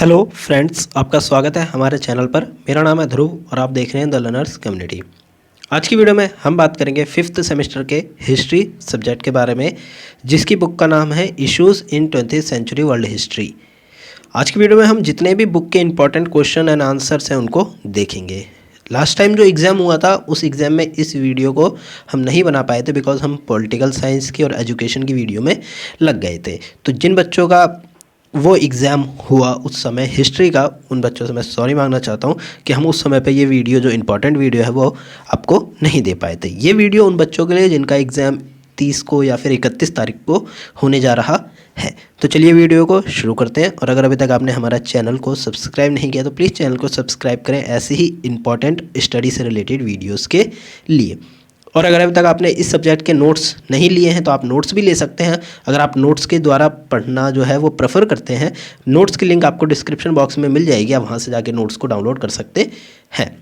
Hello friends, आपका स्वागत है हमारे चैनल पर। मेरा नाम है ध्रुव और आप देख रहे हैं द लर्नर्स कम्युनिटी। आज की वीडियो में हम बात करेंगे 5th सेमेस्टर के हिस्ट्री सब्जेक्ट के बारे में, जिसकी बुक का नाम है issues in 20th century world history. आज की वीडियो में हम जितने भी बुक के इंपॉर्टेंट क्वेश्चन एंड आंसर्स हैं उनको देखेंगे। लास्ट टाइम जो एग्ज़ाम हुआ था उस एग्ज़ाम में इस वीडियो को हम नहीं बना पाए थे बिकॉज हम पॉलिटिकल साइंस की और एजुकेशन की वीडियो में लग गए थे। तो जिन बच्चों का वो एग्ज़ाम हुआ उस समय हिस्ट्री का, उन बच्चों से मैं सॉरी मांगना चाहता हूँ कि हम उस समय पे ये वीडियो जो इम्पोर्टेंट वीडियो है वो आपको नहीं दे पाए थे। ये वीडियो उन बच्चों के लिए जिनका एग्ज़ाम 30 को या फिर 31 तारीख को होने जा रहा है। तो चलिए वीडियो को शुरू करते हैं। और अगर अभी तक आपने हमारा चैनल को सब्सक्राइब नहीं किया तो प्लीज़ चैनल को सब्सक्राइब करें ऐसे ही इंपॉर्टेंट स्टडी से रिलेटेड वीडियोज़ के लिए। और अगर अभी तक आपने इस सब्जेक्ट के नोट्स नहीं लिए हैं तो आप नोट्स भी ले सकते हैं। अगर आप नोट्स के द्वारा पढ़ना जो है वो प्रेफर करते हैं, नोट्स की लिंक आपको डिस्क्रिप्शन बॉक्स में मिल जाएगी, आप वहाँ से जाके नोट्स को डाउनलोड कर सकते हैं।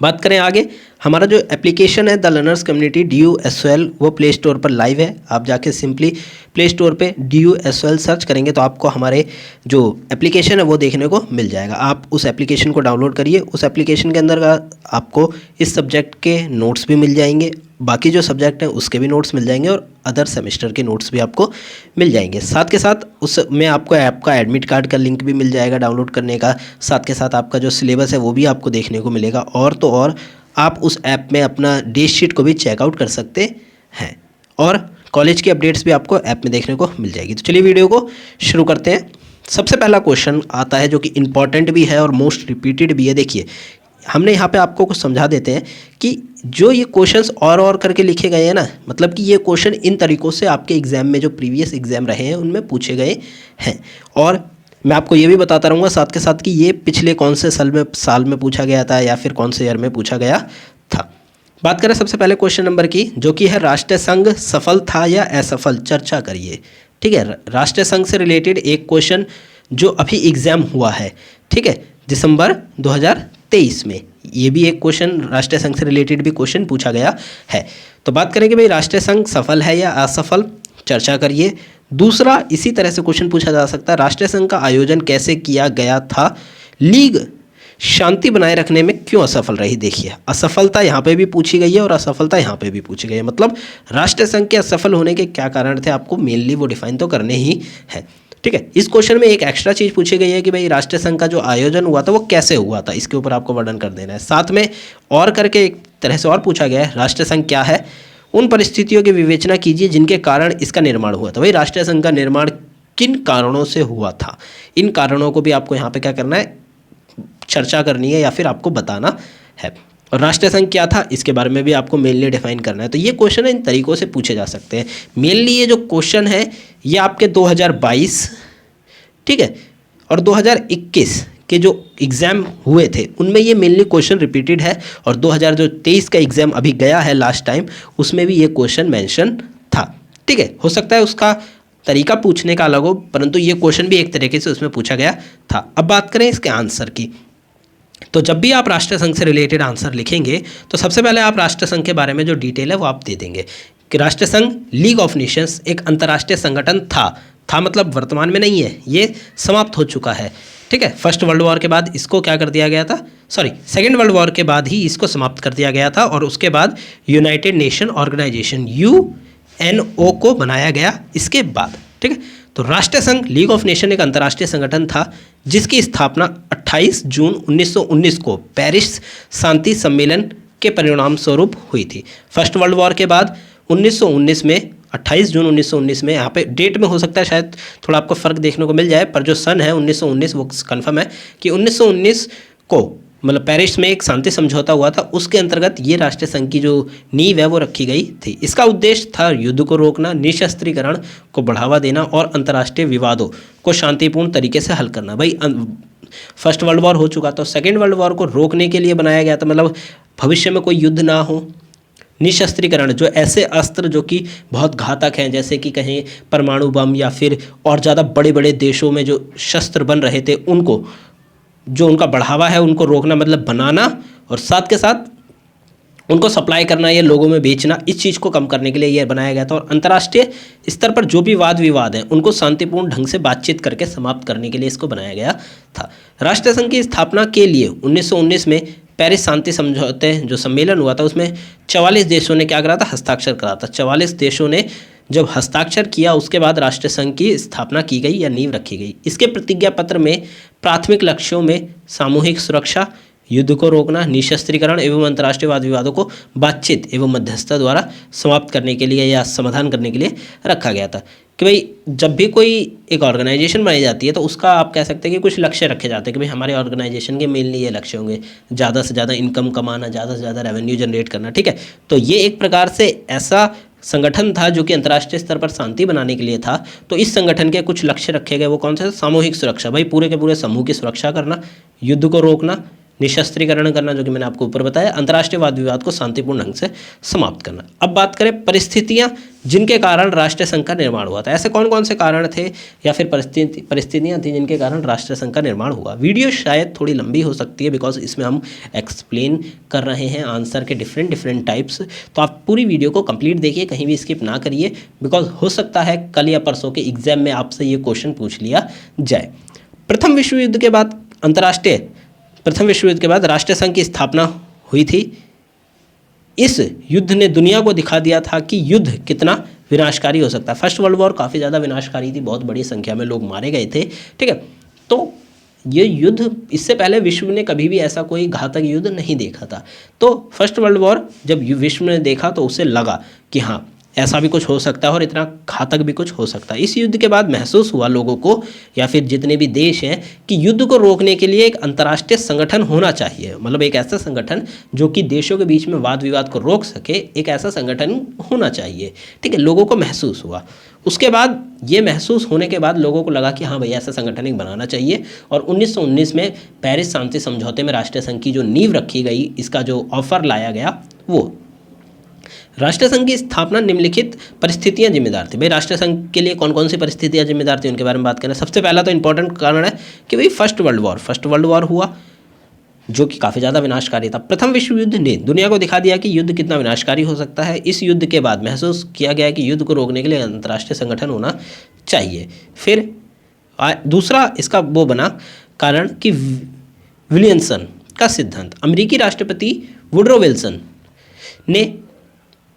बात करें आगे, हमारा जो एप्लीकेशन है द लर्नर्स कम्युनिटी DUSOL वो प्ले स्टोर पर लाइव है। आप जाके सिंपली प्ले स्टोर पे DUSOL सर्च करेंगे तो आपको हमारे जो एप्लीकेशन है वो देखने को मिल जाएगा। आप उस एप्लीकेशन को डाउनलोड करिए। उस एप्लीकेशन के अंदर आपको इस सब्जेक्ट के नोट्स भी मिल जाएंगे, बाकी जो सब्जेक्ट हैं उसके भी नोट्स मिल जाएंगे और अदर सेमेस्टर के नोट्स भी आपको मिल जाएंगे। साथ के साथ उसमें आपको ऐप का एडमिट कार्ड का लिंक भी मिल जाएगा डाउनलोड करने का। साथ के साथ आपका जो सिलेबस है वो भी आपको देखने को मिलेगा। और तो और आप उस ऐप में अपना डेट शीट को भी चेकआउट कर सकते हैं और कॉलेज की अपडेट्स भी आपको ऐप में देखने को मिल जाएगी। तो चलिए वीडियो को शुरू करते हैं। सबसे पहला क्वेश्चन आता है जो कि इम्पॉर्टेंट भी है और मोस्ट रिपीटेड भी है। देखिए, हमने यहाँ पे आपको कुछ समझा देते हैं कि जो ये क्वेश्चंस और करके लिखे गए हैं ना, मतलब कि ये क्वेश्चन इन तरीक़ों से आपके एग्ज़ाम में जो प्रीवियस एग्ज़ाम रहे हैं उनमें पूछे गए हैं। और मैं आपको ये भी बताता रहूँगा साथ के साथ कि ये पिछले कौन से साल में पूछा गया था या फिर कौन से ईयर में पूछा गया था। बात करें सबसे पहले क्वेश्चन नंबर की, जो कि है राष्ट्रीय संघ सफल था या असफल, चर्चा करिए। ठीक है, राष्ट्रीय संघ से रिलेटेड एक क्वेश्चन जो अभी एग्ज़ाम हुआ है, ठीक है, दिसंबर 2023 में, ये भी एक क्वेश्चन राष्ट्रीय संघ से रिलेटेड भी क्वेश्चन पूछा गया है। तो बात करें कि भाई राष्ट्रीय संघ सफल है या असफल, चर्चा करिए। दूसरा, इसी तरह से क्वेश्चन पूछा जा सकता है, राष्ट्रीय संघ का आयोजन कैसे किया गया था, लीग शांति बनाए रखने में क्यों असफल रही। देखिए, असफलता यहाँ पे भी पूछी गई है और असफलता यहाँ पे भी पूछी गई है, मतलब राष्ट्रीय संघ के असफल होने के क्या कारण थे, आपको मेनली वो डिफाइन तो करने ही है। ठीक है, इस क्वेश्चन में एक एक्स्ट्रा चीज़ पूछी गई है कि भाई राष्ट्रीय संघ का जो आयोजन हुआ था वो कैसे हुआ था, इसके ऊपर आपको वर्णन कर देना है। साथ में और करके एक तरह से और पूछा गया है, राष्ट्रीय संघ क्या है, उन परिस्थितियों की विवेचना कीजिए जिनके कारण इसका निर्माण हुआ था। भाई राष्ट्रीय संघ का निर्माण किन कारणों से हुआ था, इन कारणों को भी आपको यहाँ पे क्या करना है, चर्चा करनी है या फिर आपको बताना है। और राष्ट्रीय संघ क्या था इसके बारे में भी आपको मेनली डिफाइन करना है। तो ये क्वेश्चन इन तरीक़ों से पूछे जा सकते हैं। मेनली ये जो क्वेश्चन है ये आपके 2022, ठीक है, और 2021 के जो एग्ज़ाम हुए थे उनमें ये मेनली क्वेश्चन रिपीटेड है। और 2023 का एग्ज़ाम अभी गया है लास्ट टाइम, उसमें भी ये क्वेश्चन मेंशन था। ठीक है, हो सकता है उसका तरीका पूछने का अलग हो, परंतु ये क्वेश्चन भी एक तरीके से उसमें पूछा गया था। अब बात करें इसके आंसर की, तो जब भी आप राष्ट्रीय संघ से रिलेटेड आंसर लिखेंगे तो सबसे पहले आप राष्ट्रीय संघ के बारे में जो डिटेल है वो आप दे देंगे कि राष्ट्रीय संघ लीग ऑफ नेशंस एक अंतर्राष्ट्रीय संगठन था मतलब वर्तमान में नहीं है, ये समाप्त हो चुका है। ठीक है, फर्स्ट वर्ल्ड वॉर के बाद इसको क्या कर दिया गया था, सेकेंड वर्ल्ड वॉर के बाद ही इसको समाप्त कर दिया गया था और उसके बाद यूनाइटेड नेशन ऑर्गेनाइजेशन UNO को बनाया गया इसके बाद। ठीक है, तो राष्ट्रीय संघ लीग ऑफ नेशन एक अंतर्राष्ट्रीय संगठन था जिसकी स्थापना 28 जून 1919 को पेरिस शांति सम्मेलन के परिणाम स्वरूप हुई थी। फर्स्ट वर्ल्ड वॉर के बाद 1919 में 28 जून 1919 में, यहाँ पे डेट में हो सकता है शायद थोड़ा आपको फ़र्क देखने को मिल जाए, पर जो सन है 1919 वो कन्फर्म है कि 1919 को मतलब पेरिस में एक शांति समझौता हुआ था, उसके अंतर्गत ये राष्ट्रीय संघ की जो नींव है वो रखी गई थी। इसका उद्देश्य था युद्ध को रोकना, निशस्त्रीकरण को बढ़ावा देना और अंतर्राष्ट्रीय विवादों को शांतिपूर्ण तरीके से हल करना। भाई फर्स्ट वर्ल्ड वॉर हो चुका था, सेकेंड वर्ल्ड वॉर को रोकने के लिए बनाया गया था, मतलब भविष्य में कोई युद्ध ना हो। निशस्त्रीकरण, जो ऐसे अस्त्र जो कि बहुत घातक हैं, जैसे कि कहें परमाणु बम या फिर और ज़्यादा बड़े बड़े देशों में जो शस्त्र बन रहे थे उनको, जो उनका बढ़ावा है उनको रोकना मतलब बनाना, और साथ के साथ उनको सप्लाई करना या लोगों में बेचना, इस चीज़ को कम करने के लिए यह बनाया गया था। और अंतर्राष्ट्रीय स्तर पर जो भी वाद विवाद हैं उनको शांतिपूर्ण ढंग से बातचीत करके समाप्त करने के लिए इसको बनाया गया था। राष्ट्र संघ की स्थापना के लिए 1919 में पेरिस शांति समझौते जो सम्मेलन हुआ था उसमें 44 देशों ने क्या करा था, हस्ताक्षर करा था। 44 देशों ने जब हस्ताक्षर किया उसके बाद राष्ट्र संघ की स्थापना की गई या नींव रखी गई। इसके प्रतिज्ञा पत्र में प्राथमिक लक्ष्यों में सामूहिक सुरक्षा, युद्ध को रोकना, निशस्त्रीकरण एवं अंतर्राष्ट्रीय वाद विवादों को बातचीत एवं मध्यस्थता द्वारा समाप्त करने के लिए या समाधान करने के लिए रखा गया था। कि भाई जब भी कोई एक ऑर्गेनाइजेशन बनाई जाती है तो उसका आप कह सकते हैं कि कुछ लक्ष्य रखे जाते हैं कि भाई हमारे ऑर्गेनाइजेशन के मेनली ये लक्ष्य होंगे, ज़्यादा से ज़्यादा इनकम कमाना, ज़्यादा से ज़्यादा रेवेन्यू जनरेट करना, ठीक है। तो ये एक प्रकार से ऐसा संगठन था जो कि अंतर्राष्ट्रीय स्तर पर शांति बनाने के लिए था। तो इस संगठन के कुछ लक्ष्य रखे गए, वो कौन से? सामूहिक सुरक्षा, भाई पूरे के पूरे समूह की सुरक्षा करना, युद्ध को रोकना, निशस्त्रीकरण करना जो कि मैंने आपको ऊपर बताया, अंतर्राष्ट्रीय वाद विवाद को शांतिपूर्ण ढंग से समाप्त करना। अब बात करें परिस्थितियां जिनके कारण राष्ट्रीय संघ का निर्माण हुआ था। ऐसे कौन कौन से कारण थे या फिर परिस्थितियां थी जिनके कारण राष्ट्रीय संघ का निर्माण हुआ। वीडियो शायद थोड़ी लंबी हो सकती है बिकॉज इसमें हम एक्सप्लेन कर रहे हैं आंसर के डिफरेंट टाइप्स। तो आप पूरी वीडियो को कंप्लीट देखिए, कहीं भी स्किप ना करिए, बिकॉज हो सकता है कल या परसों के एग्जाम में आपसे ये क्वेश्चन पूछ लिया जाए। प्रथम विश्व युद्ध के बाद राष्ट्रीय संघ की स्थापना हुई थी। इस युद्ध ने दुनिया को दिखा दिया था कि युद्ध कितना विनाशकारी हो सकता है। फर्स्ट वर्ल्ड वॉर काफ़ी ज़्यादा विनाशकारी थी, बहुत बड़ी संख्या में लोग मारे गए थे, ठीक है। तो ये युद्ध, इससे पहले विश्व ने कभी भी ऐसा कोई घातक युद्ध नहीं देखा था। तो फर्स्ट वर्ल्ड वॉर जब विश्व ने देखा तो उसे लगा कि हाँ ऐसा भी कुछ हो सकता है और इतना घातक भी कुछ हो सकता है। इस युद्ध के बाद महसूस हुआ लोगों को या फिर जितने भी देश हैं कि युद्ध को रोकने के लिए एक अंतर्राष्ट्रीय संगठन होना चाहिए, मतलब एक ऐसा संगठन जो कि देशों के बीच में वाद विवाद को रोक सके, एक ऐसा संगठन होना चाहिए, ठीक है। लोगों को महसूस हुआ। उसके बाद ये महसूस होने के बाद लोगों को लगा कि हाँ भैया ऐसा संगठन एक बनाना चाहिए। और 1919 में पेरिस शांति समझौते में राष्ट्रीय संघ की जो नींव रखी गई, इसका जो ऑफर लाया गया, वो राष्ट्रीय संघ की स्थापना निम्नलिखित परिस्थितियां जिम्मेदार थी। भाई राष्ट्रीय संघ के लिए कौन कौन सी परिस्थितियां जिम्मेदार थी उनके बारे में बात करें। सबसे पहला तो इंपॉर्टेंट कारण है कि भाई फर्स्ट वर्ल्ड वॉर हुआ जो कि काफ़ी ज़्यादा विनाशकारी था। प्रथम विश्व युद्ध ने दुनिया को दिखा दिया कि युद्ध कितना विनाशकारी हो सकता है। इस युद्ध के बाद महसूस किया गया कि युद्ध को रोकने के लिए अंतर्राष्ट्रीय संगठन होना चाहिए। फिर दूसरा इसका वो बना कारण कि विलियमसन का सिद्धांत। अमेरिकी राष्ट्रपति वुडरो विल्सन ने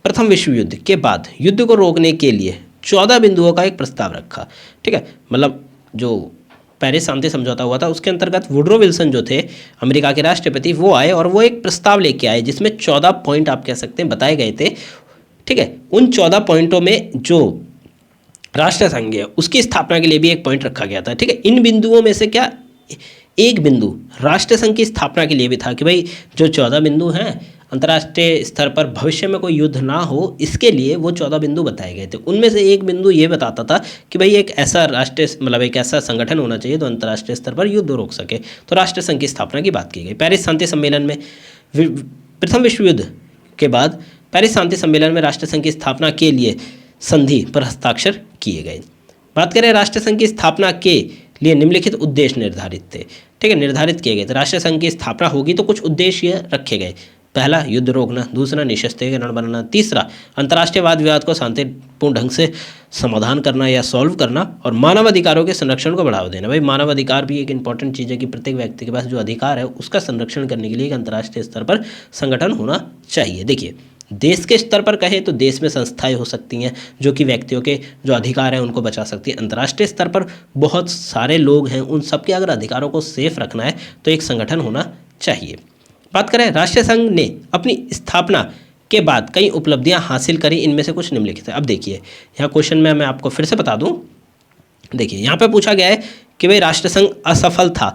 प्रथम विश्व युद्ध के बाद युद्ध को रोकने के लिए 14 बिंदुओं का एक प्रस्ताव रखा, ठीक है। मतलब जो पेरिस शांति समझौता हुआ था उसके अंतर्गत वुडरो विल्सन जो थे अमेरिका के राष्ट्रपति, वो आए और वो एक प्रस्ताव लेके आए जिसमें 14 पॉइंट आप कह सकते हैं बताए गए थे, ठीक है। उन 14 पॉइंटों में जो राष्ट्रीय संघ है उसकी स्थापना के लिए भी एक पॉइंट रखा गया था, ठीक है। इन बिंदुओं में से क्या एक बिंदु राष्ट्रीय संघ की स्थापना के लिए भी था कि भाई जो 14 बिंदु हैं अंतर्राष्ट्रीय स्तर पर भविष्य में कोई युद्ध ना हो, इसके लिए वो 14 बिंदु बताए गए थे। उनमें से एक बिंदु ये बताता था कि भाई एक ऐसा एक ऐसा संगठन होना चाहिए जो अंतर्राष्ट्रीय स्तर पर युद्ध रोक सके। तो राष्ट्रीय संघ की स्थापना की बात की गई। पेरिस शांति सम्मेलन में प्रथम विश्व युद्ध के बाद पेरिस शांति सम्मेलन में राष्ट्रीय संघ की स्थापना के लिए संधि पर हस्ताक्षर किए गए। बात करें राष्ट्रीय संघ की स्थापना के लिए निम्नलिखित उद्देश्य निर्धारित थे, ठीक है, निर्धारित किए गए थे। राष्ट्रीय संघ की स्थापना होगी तो कुछ उद्देश्य रखे गए। पहला युद्ध रोकना, दूसरा निशस्त्रीकरण बनाना, तीसरा अंतर्राष्ट्रीय वाद विवाद को शांतिपूर्ण ढंग से समाधान करना या सॉल्व करना, और मानव अधिकारों के संरक्षण को बढ़ावा देना। भाई मानव अधिकार भी एक इंपॉर्टेंट चीज़ है कि प्रत्येक व्यक्ति के पास जो अधिकार है उसका संरक्षण करने के लिए एक अंतर्राष्ट्रीय स्तर पर संगठन होना चाहिए। देखिए देश के स्तर पर कहें तो देश में संस्थाएं हो सकती हैं जो कि व्यक्तियों के जो अधिकार हैं उनको बचा सकती हैं। अंतर्राष्ट्रीय स्तर पर बहुत सारे लोग हैं, उन सबके अगर अधिकारों को सेफ रखना है तो एक संगठन होना चाहिए। बात करें राष्ट्रीय संघ ने अपनी स्थापना के बाद कई उपलब्धियां हासिल करी, इनमें से कुछ निम्नलिखित है। अब देखिए यहाँ क्वेश्चन में मैं आपको फिर से बता दूं, देखिए यहाँ पे पूछा गया है कि भाई राष्ट्रीय संघ असफल था,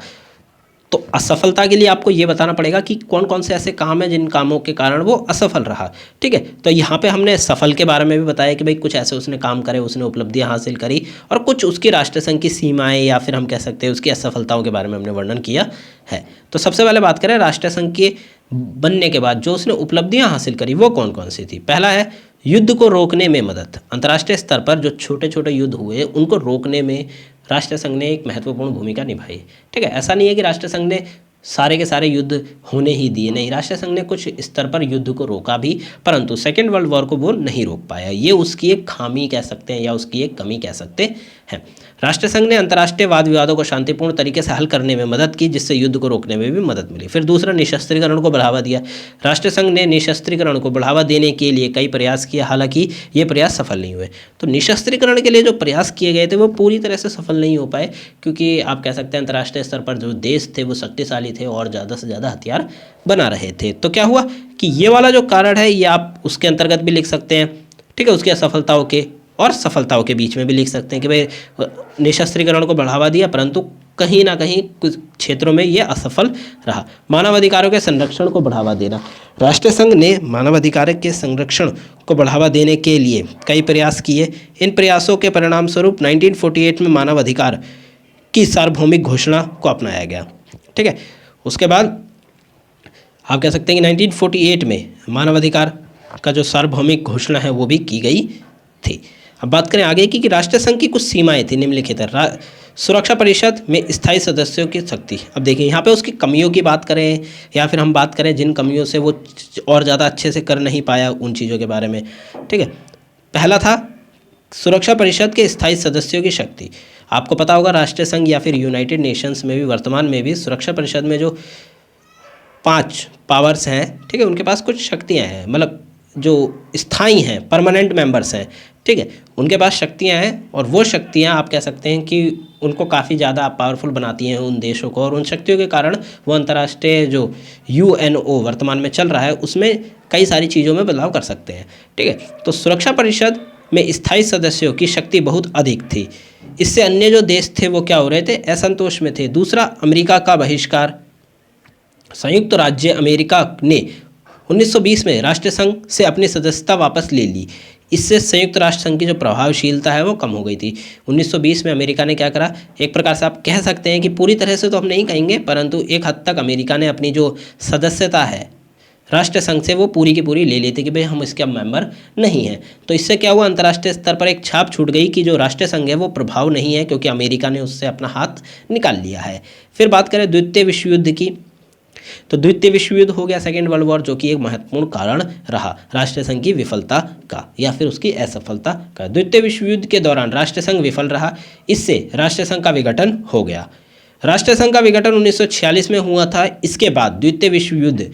तो असफलता के लिए आपको ये बताना पड़ेगा कि कौन कौन से ऐसे काम हैं जिन कामों के कारण वो असफल रहा, ठीक है। तो यहाँ पे हमने सफल के बारे में भी बताया कि भाई कुछ ऐसे उसने काम करे, उसने उपलब्धियां हासिल करी, और कुछ उसकी राष्ट्रीय संघ की सीमाएं या फिर हम कह सकते हैं उसकी असफलताओं के बारे में हमने वर्णन किया है। तो सबसे पहले बात करें राष्ट्रीय संघ के बनने के बाद जो उसने उपलब्धियाँ हासिल करी वो कौन कौन सी थी। पहला है युद्ध को रोकने में मदद। अंतर्राष्ट्रीय स्तर पर जो छोटे छोटे युद्ध हुए उनको रोकने में राष्ट्रीय संघ ने एक महत्वपूर्ण भूमिका निभाई, ठीक है। ऐसा नहीं है कि राष्ट्रीय संघ ने सारे के सारे युद्ध होने ही दिए नहीं। राष्ट्रीय संघ ने कुछ स्तर पर युद्ध को रोका भी, परंतु सेकेंड वर्ल्ड वॉर को वो नहीं रोक पाया। ये उसकी एक खामी कह सकते हैं या उसकी एक कमी कह सकते हैं। राष्ट्रीय संघ ने अंतर्राष्ट्रीय वाद विवादों को शांतिपूर्ण तरीके से हल करने में मदद की, जिससे युद्ध को रोकने में भी मदद मिली। फिर दूसरा, निशस्त्रीकरण को बढ़ावा दिया। राष्ट्रीय संघ ने निशस्त्रीकरण को बढ़ावा देने के लिए कई प्रयास किए, हालांकि ये प्रयास सफल नहीं हुए। तो निशस्त्रीकरण के लिए जो प्रयास किए गए थे वो पूरी तरह से सफल नहीं हो पाए, क्योंकि आप कह सकते हैं अंतर्राष्ट्रीय स्तर पर जो देश थे वो शक्तिशाली थे और ज़्यादा से ज़्यादा हथियार बना रहे थे। तो क्या हुआ कि ये वाला जो कारण है ये आप उसके अंतर्गत भी लिख सकते हैं, ठीक है, उसकी असफलताओं के और सफलताओं के बीच में भी लिख सकते हैं कि भाई निशस्त्रीकरण को बढ़ावा दिया, परंतु कहीं ना कहीं कुछ क्षेत्रों में ये असफल रहा। मानवाधिकारों के संरक्षण को बढ़ावा देना। राष्ट्रीय संघ ने मानवाधिकारों के संरक्षण को बढ़ावा देने के लिए कई प्रयास किए। इन प्रयासों के परिणाम स्वरूप 1948 में मानवाधिकार की सार्वभौमिक घोषणा को अपनाया गया, ठीक है। उसके बाद आप कह सकते हैं कि 1948 में मानवाधिकार का जो सार्वभौमिक घोषणा है वो भी की गई थी। अब बात करें आगे की कि राष्ट्रीय संघ की कुछ सीमाएं थी, निम्नलिखित है। सुरक्षा परिषद में स्थायी सदस्यों की शक्ति। अब देखिए यहाँ पे उसकी कमियों की बात करें या फिर हम बात करें जिन कमियों से वो और ज़्यादा अच्छे से कर नहीं पाया उन चीज़ों के बारे में, ठीक है। पहला था सुरक्षा परिषद के स्थायी सदस्यों की शक्ति। आपको पता होगा राष्ट्रीय संघ या फिर यूनाइटेड नेशंस में भी वर्तमान में भी सुरक्षा परिषद में जो 5 पावर्स हैं, ठीक है, उनके पास कुछ शक्तियाँ हैं, मतलब जो स्थायी हैं, परमानेंट मेंबर्स हैं, ठीक है, उनके पास शक्तियाँ हैं और वो शक्तियाँ आप कह सकते हैं कि उनको काफ़ी ज़्यादा पावरफुल बनाती हैं उन देशों को, और उन शक्तियों के कारण वो अंतर्राष्ट्रीय जो UNO वर्तमान में चल रहा है उसमें कई सारी चीज़ों में बदलाव कर सकते हैं, ठीक है। तो सुरक्षा परिषद में स्थायी सदस्यों की शक्ति बहुत अधिक थी। इससे अन्य जो देश थे वो क्या हो रहे थे, असंतोष में थे। दूसरा, अमेरिका का बहिष्कार। संयुक्त राज्य अमेरिका ने 1920 में राष्ट्रीय संघ से अपनी सदस्यता वापस ले ली। इससे संयुक्त राष्ट्र संघ की जो प्रभावशीलता है वो कम हो गई थी। 1920 में अमेरिका ने क्या करा, एक प्रकार से आप कह सकते हैं कि पूरी तरह से तो हम नहीं कहेंगे, परंतु एक हद तक अमेरिका ने अपनी जो सदस्यता है राष्ट्रीय संघ से वो पूरी की पूरी ले ली थी कि भाई हम इसके अब मेंबर नहीं हैं। तो इससे क्या हुआ, अंतर्राष्ट्रीय स्तर पर एक छाप छूट गई कि जो राष्ट्रीय संघ है वो प्रभाव नहीं है, क्योंकि अमेरिका ने उससे अपना हाथ निकाल लिया है। फिर बात करें द्वितीय विश्व युद्ध की, तो द्वितीय विश्व युद्ध हो गया, सेकेंड वर्ल्ड वॉर, जो कि एक महत्वपूर्ण कारण रहा राष्ट्रीय संघ की विफलता का या फिर उसकी असफलता का। द्वितीय विश्व युद्ध के दौरान राष्ट्रीय संघ विफल रहा, इससे राष्ट्रीय संघ का विघटन हो गया। राष्ट्रीय संघ का विघटन 1946 में हुआ था। इसके बाद द्वितीय विश्व युद्ध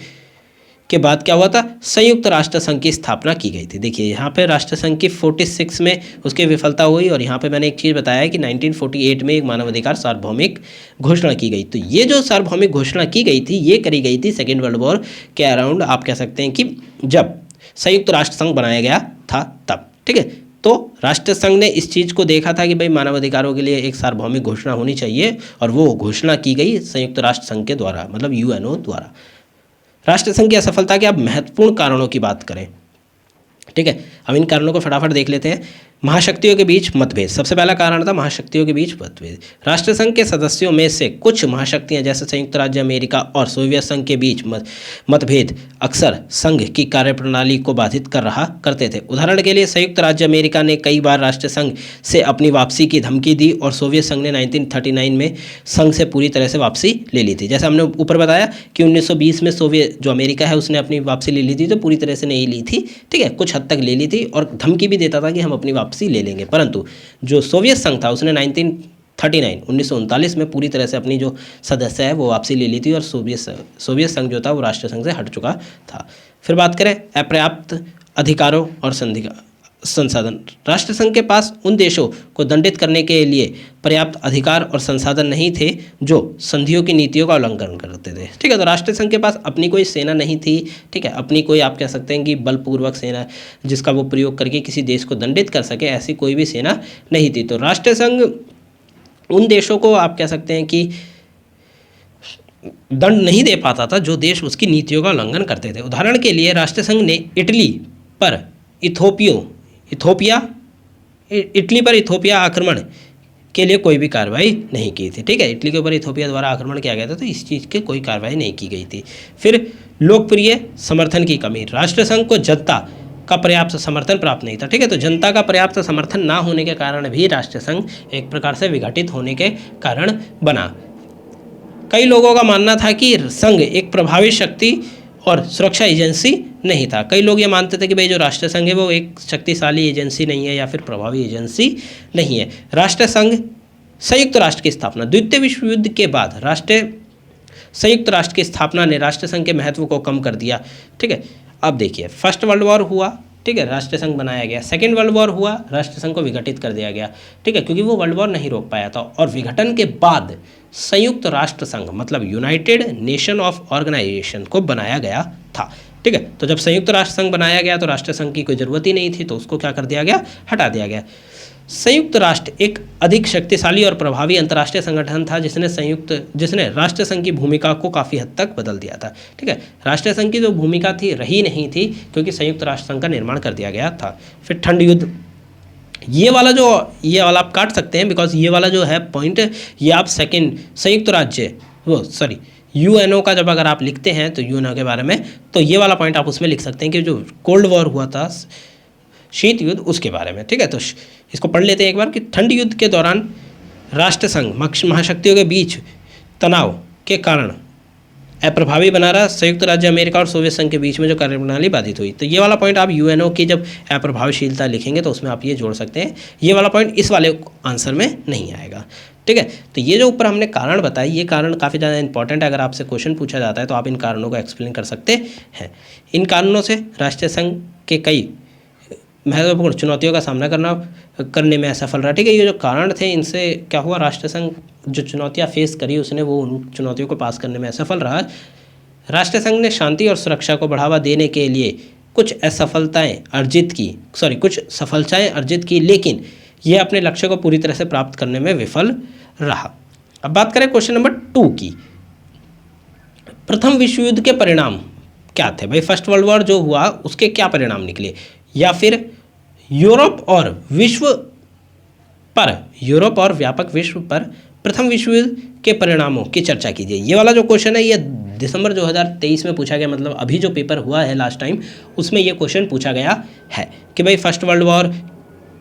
के बाद क्या हुआ था, संयुक्त राष्ट्र संघ की स्थापना की गई थी। देखिए यहाँ पे राष्ट्र संघ की 46 में उसकी विफलता हुई, और यहाँ पे मैंने एक चीज़ बताया कि 1948 में एक मानवाधिकार सार्वभौमिक घोषणा की गई। तो ये जो सार्वभौमिक घोषणा की गई थी ये करी गई थी सेकेंड वर्ल्ड वॉर के अराउंड, आप कह सकते हैं कि जब संयुक्त राष्ट्र संघ बनाया गया था तब, ठीक है। तो राष्ट्र संघ ने इस चीज़ को देखा था कि भाई मानवाधिकारों के लिए एक सार्वभौमिक घोषणा होनी चाहिए, और वो घोषणा की गई संयुक्त राष्ट्र संघ के द्वारा, मतलब UNO द्वारा। राष्ट्रीय संघ की असफलता के अब महत्वपूर्ण कारणों की बात करें, ठीक है। अब इन कारणों को फटाफट देख लेते हैं। महाशक्तियों के बीच मतभेद। सबसे पहला कारण था महाशक्तियों के बीच मतभेद। राष्ट्रीय संघ के सदस्यों में से कुछ महाशक्तियां जैसे संयुक्त राज्य अमेरिका और सोवियत संघ के बीच मतभेद अक्सर संघ की कार्यप्रणाली को बाधित करते थे। उदाहरण के लिए संयुक्त राज्य अमेरिका ने कई बार राष्ट्रीय संघ से अपनी वापसी की धमकी दी, और सोवियत संघ ने 1939 में संघ से पूरी तरह से वापसी ले ली थी। जैसे हमने ऊपर बताया कि 1920 में सोवियत जो अमेरिका है उसने अपनी वापसी ले ली थी, तो पूरी तरह से नहीं ली थी, ठीक है, कुछ हद तक ले ली थी, और धमकी भी देता था कि हम अपनी वापसी ले लेंगे। परंतु जो सोवियत संघ था उसने 1939 में पूरी तरह से अपनी जो सदस्य है वो वापसी ले ली थी, और सोवियत संघ जो था वो राष्ट्रीय संघ से हट चुका था। फिर बात करें अपर्याप्त अधिकारों और संसाधन। राष्ट्र संघ के पास उन देशों को दंडित करने के लिए पर्याप्त अधिकार और संसाधन नहीं थे जो संधियों की नीतियों का उल्लंघन करते थे, ठीक है। तो राष्ट्रीय संघ के पास अपनी कोई सेना नहीं थी, ठीक है, अपनी कोई आप कह सकते हैं कि बलपूर्वक सेना जिसका वो प्रयोग करके किसी देश को दंडित कर सके, ऐसी कोई भी सेना नहीं थी। तो राष्ट्रीय संघ उन देशों को आप कह सकते हैं कि दंड नहीं दे पाता था जो देश उसकी नीतियों का उल्लंघन करते थे। उदाहरण के लिए राष्ट्रीय संघ ने इटली पर इथोपिया आक्रमण के लिए कोई भी कार्रवाई नहीं की थी, ठीक है। इटली के ऊपर इथोपिया द्वारा आक्रमण किया गया था, तो इस चीज़ की कोई कार्रवाई नहीं की गई थी। फिर लोकप्रिय समर्थन की कमी। राष्ट्रीय संघ को जनता का पर्याप्त समर्थन प्राप्त नहीं था, ठीक है। तो जनता का पर्याप्त समर्थन ना होने के कारण भी राष्ट्रीय संघ एक प्रकार से विघटित होने के कारण बना। कई लोगों का मानना था कि संघ एक प्रभावी शक्ति और सुरक्षा एजेंसी नहीं था। कई लोग ये मानते थे कि भाई जो राष्ट्रसंघ है वो एक शक्तिशाली एजेंसी नहीं है या फिर प्रभावी एजेंसी नहीं है। राष्ट्रसंघ संयुक्त राष्ट्र की स्थापना, द्वितीय विश्व युद्ध के बाद संयुक्त राष्ट्र की स्थापना ने राष्ट्रसंघ के महत्व को कम कर दिया। ठीक है, अब देखिए, फर्स्ट वर्ल्ड वॉर हुआ, ठीक है, राष्ट्रसंघ बनाया गया। सेकेंड वर्ल्ड वॉर हुआ, राष्ट्रसंघ को विघटित कर दिया गया। ठीक है, क्योंकि वो वर्ल्ड वॉर नहीं रोक पाया था। और विघटन के बाद संयुक्त राष्ट्र संघ मतलब यूनाइटेड नेशन ऑफ ऑर्गेनाइजेशन को बनाया गया था। ठीक है, तो जब संयुक्त राष्ट्र संघ बनाया गया तो राष्ट्रसंघ की कोई ज़रूरत ही नहीं थी, तो उसको क्या कर दिया गया, हटा दिया गया। संयुक्त राष्ट्र एक अधिक शक्तिशाली और प्रभावी अंतर्राष्ट्रीय संगठन था जिसने राष्ट्रसंघ की भूमिका को काफ़ी हद तक बदल दिया था। ठीक है, राष्ट्रसंघ की जो भूमिका थी रही नहीं थी क्योंकि संयुक्त राष्ट्र संघ का निर्माण कर दिया गया था। फिर ठंड युद्ध, ये वाला आप काट सकते हैं बिकॉज ये वाला जो है पॉइंट, ये आप संयुक्त राज्य यूएनओ का जब अगर आप लिखते हैं तो यूएनओ के बारे में, तो ये वाला पॉइंट आप उसमें लिख सकते हैं कि जो कोल्ड वॉर हुआ था, शीत युद्ध, उसके बारे में। ठीक है, तो इसको पढ़ लेते हैं एक बार कि ठंड युद्ध के दौरान राष्ट्रसंघ महाशक्तियों के बीच तनाव के कारण अप्रभावी बना रहा। संयुक्त राज्य अमेरिका और सोवियत संघ के बीच में जो कार्यप्रणाली बाधित हुई। तो ये वाला पॉइंट आप यूएनओ की जब अप्रभावशीलता लिखेंगे तो उसमें आप ये जोड़ सकते हैं। ये वाला पॉइंट इस वाले आंसर में नहीं आएगा। ठीक है, तो ये जो ऊपर हमने कारण बताए, ये कारण काफ़ी ज़्यादा इंपॉर्टेंट है। अगर आपसे क्वेश्चन पूछा जाता है तो आप इन कारणों को एक्सप्लेन कर सकते हैं। इन कारणों से राष्ट्रीय संघ के कई महत्वपूर्ण चुनौतियों का सामना करने में असफल रहा। ठीक है, ये जो कारण थे इनसे क्या हुआ, राष्ट्रसंघ जो चुनौतियां फेस करी उसने वो उन चुनौतियों को पास करने में असफल रहा। राष्ट्रसंघ ने शांति और सुरक्षा को बढ़ावा देने के लिए कुछ सफलताएं अर्जित की, लेकिन यह अपने लक्ष्य को पूरी तरह से प्राप्त करने में विफल रहा। अब बात करें क्वेश्चन नंबर 2 की। प्रथम विश्व युद्ध के परिणाम क्या थे भाई? फर्स्ट वर्ल्ड वॉर जो हुआ उसके क्या परिणाम निकले, या फिर यूरोप और व्यापक विश्व पर प्रथम विश्व युद्ध के परिणामों की चर्चा कीजिए। ये वाला जो क्वेश्चन है ये दिसंबर 2023 में पूछा गया, मतलब अभी जो पेपर हुआ है लास्ट टाइम उसमें ये क्वेश्चन पूछा गया है कि भाई फर्स्ट वर्ल्ड वॉर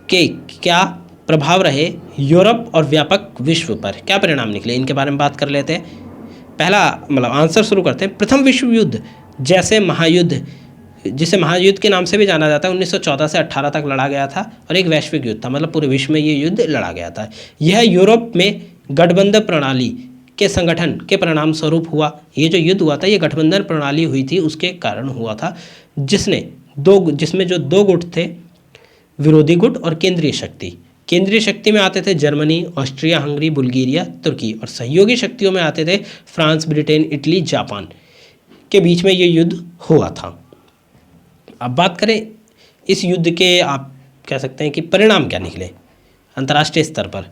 के क्या प्रभाव रहे यूरोप और व्यापक विश्व पर, क्या परिणाम निकले, इनके बारे में बात कर लेते हैं। पहला आंसर शुरू करते हैं। प्रथम विश्व युद्ध जिसे महायुद्ध के नाम से भी जाना जाता है 1914 से 18 तक लड़ा गया था और एक वैश्विक युद्ध था, मतलब पूरे विश्व में ये युद्ध लड़ा गया था। यह यूरोप में गठबंधन प्रणाली के संगठन के परिणाम स्वरूप हुआ। ये जो युद्ध हुआ था ये गठबंधन प्रणाली हुई थी उसके कारण हुआ था, जिसमें जो दो गुट थे, विरोधी गुट और केंद्रीय शक्ति। केंद्रीय शक्ति में आते थे जर्मनी, ऑस्ट्रिया, हंगरी, बुल्गारिया, तुर्की, और सहयोगी शक्तियों में आते थे फ्रांस, ब्रिटेन, इटली, जापान के बीच में ये युद्ध हुआ था। अब बात करें इस युद्ध के, आप कह सकते हैं कि परिणाम क्या निकले अंतर्राष्ट्रीय स्तर पर।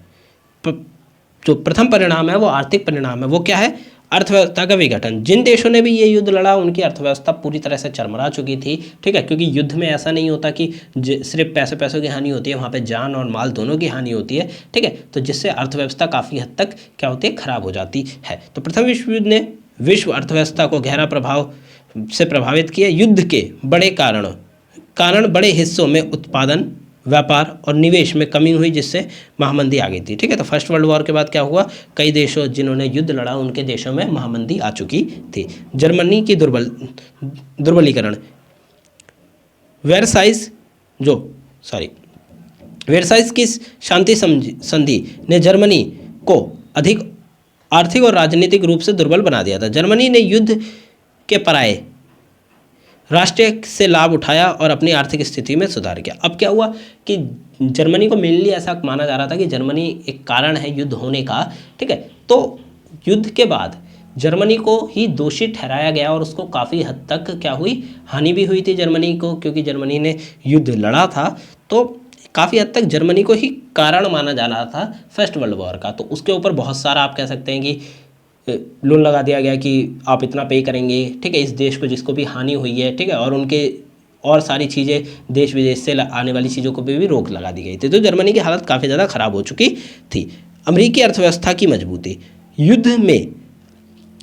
जो प्रथम परिणाम है वो आर्थिक परिणाम है। वो क्या है? अर्थव्यवस्था का विघटन। जिन देशों ने भी ये युद्ध लड़ा उनकी अर्थव्यवस्था पूरी तरह से चरमरा चुकी थी। ठीक है, क्योंकि युद्ध में ऐसा नहीं होता कि सिर्फ पैसों की हानि होती है, वहाँ पे जान और माल दोनों की हानि होती है। ठीक है, तो जिससे अर्थव्यवस्था काफ़ी हद तक क्या होती है, खराब हो जाती है। तो प्रथम विश्व युद्ध ने विश्व अर्थव्यवस्था को गहरा प्रभाव से प्रभावित किया। युद्ध के बड़े कारण बड़े हिस्सों में उत्पादन, व्यापार और निवेश में कमी हुई, जिससे महामंदी आ गई थी। ठीक है, तो फर्स्ट वर्ल्ड वॉर के बाद क्या हुआ, कई देशों जिन्होंने युद्ध लड़ा उनके देशों में महामंदी आ चुकी थी। जर्मनी की दुर्बलीकरण। वेरसाइज की शांति संधि ने जर्मनी को अधिक आर्थिक और राजनीतिक रूप से दुर्बल बना दिया था। जर्मनी ने युद्ध के पराये राष्ट्र से लाभ उठाया और अपनी आर्थिक स्थिति में सुधार किया। अब क्या हुआ कि जर्मनी को मेनली ऐसा माना जा रहा था कि जर्मनी एक कारण है युद्ध होने का। ठीक है, तो युद्ध के बाद जर्मनी को ही दोषी ठहराया गया और उसको काफ़ी हद तक क्या हुई, हानि भी हुई थी जर्मनी को, क्योंकि जर्मनी ने युद्ध लड़ा था। तो काफ़ी हद तक जर्मनी को ही कारण माना जा रहा था फर्स्ट वर्ल्ड वॉर का। तो उसके ऊपर बहुत सारा आप कह सकते हैं कि लोन लगा दिया गया कि आप इतना पे करेंगे। ठीक है, इस देश को जिसको भी हानि हुई है। ठीक है, और उनके और सारी चीज़ें देश विदेश से आने वाली चीज़ों को भी रोक लगा दी गई थी। तो जर्मनी की हालत काफ़ी ज़्यादा ख़राब हो चुकी थी। अमेरिकी अर्थव्यवस्था की मजबूती। युद्ध में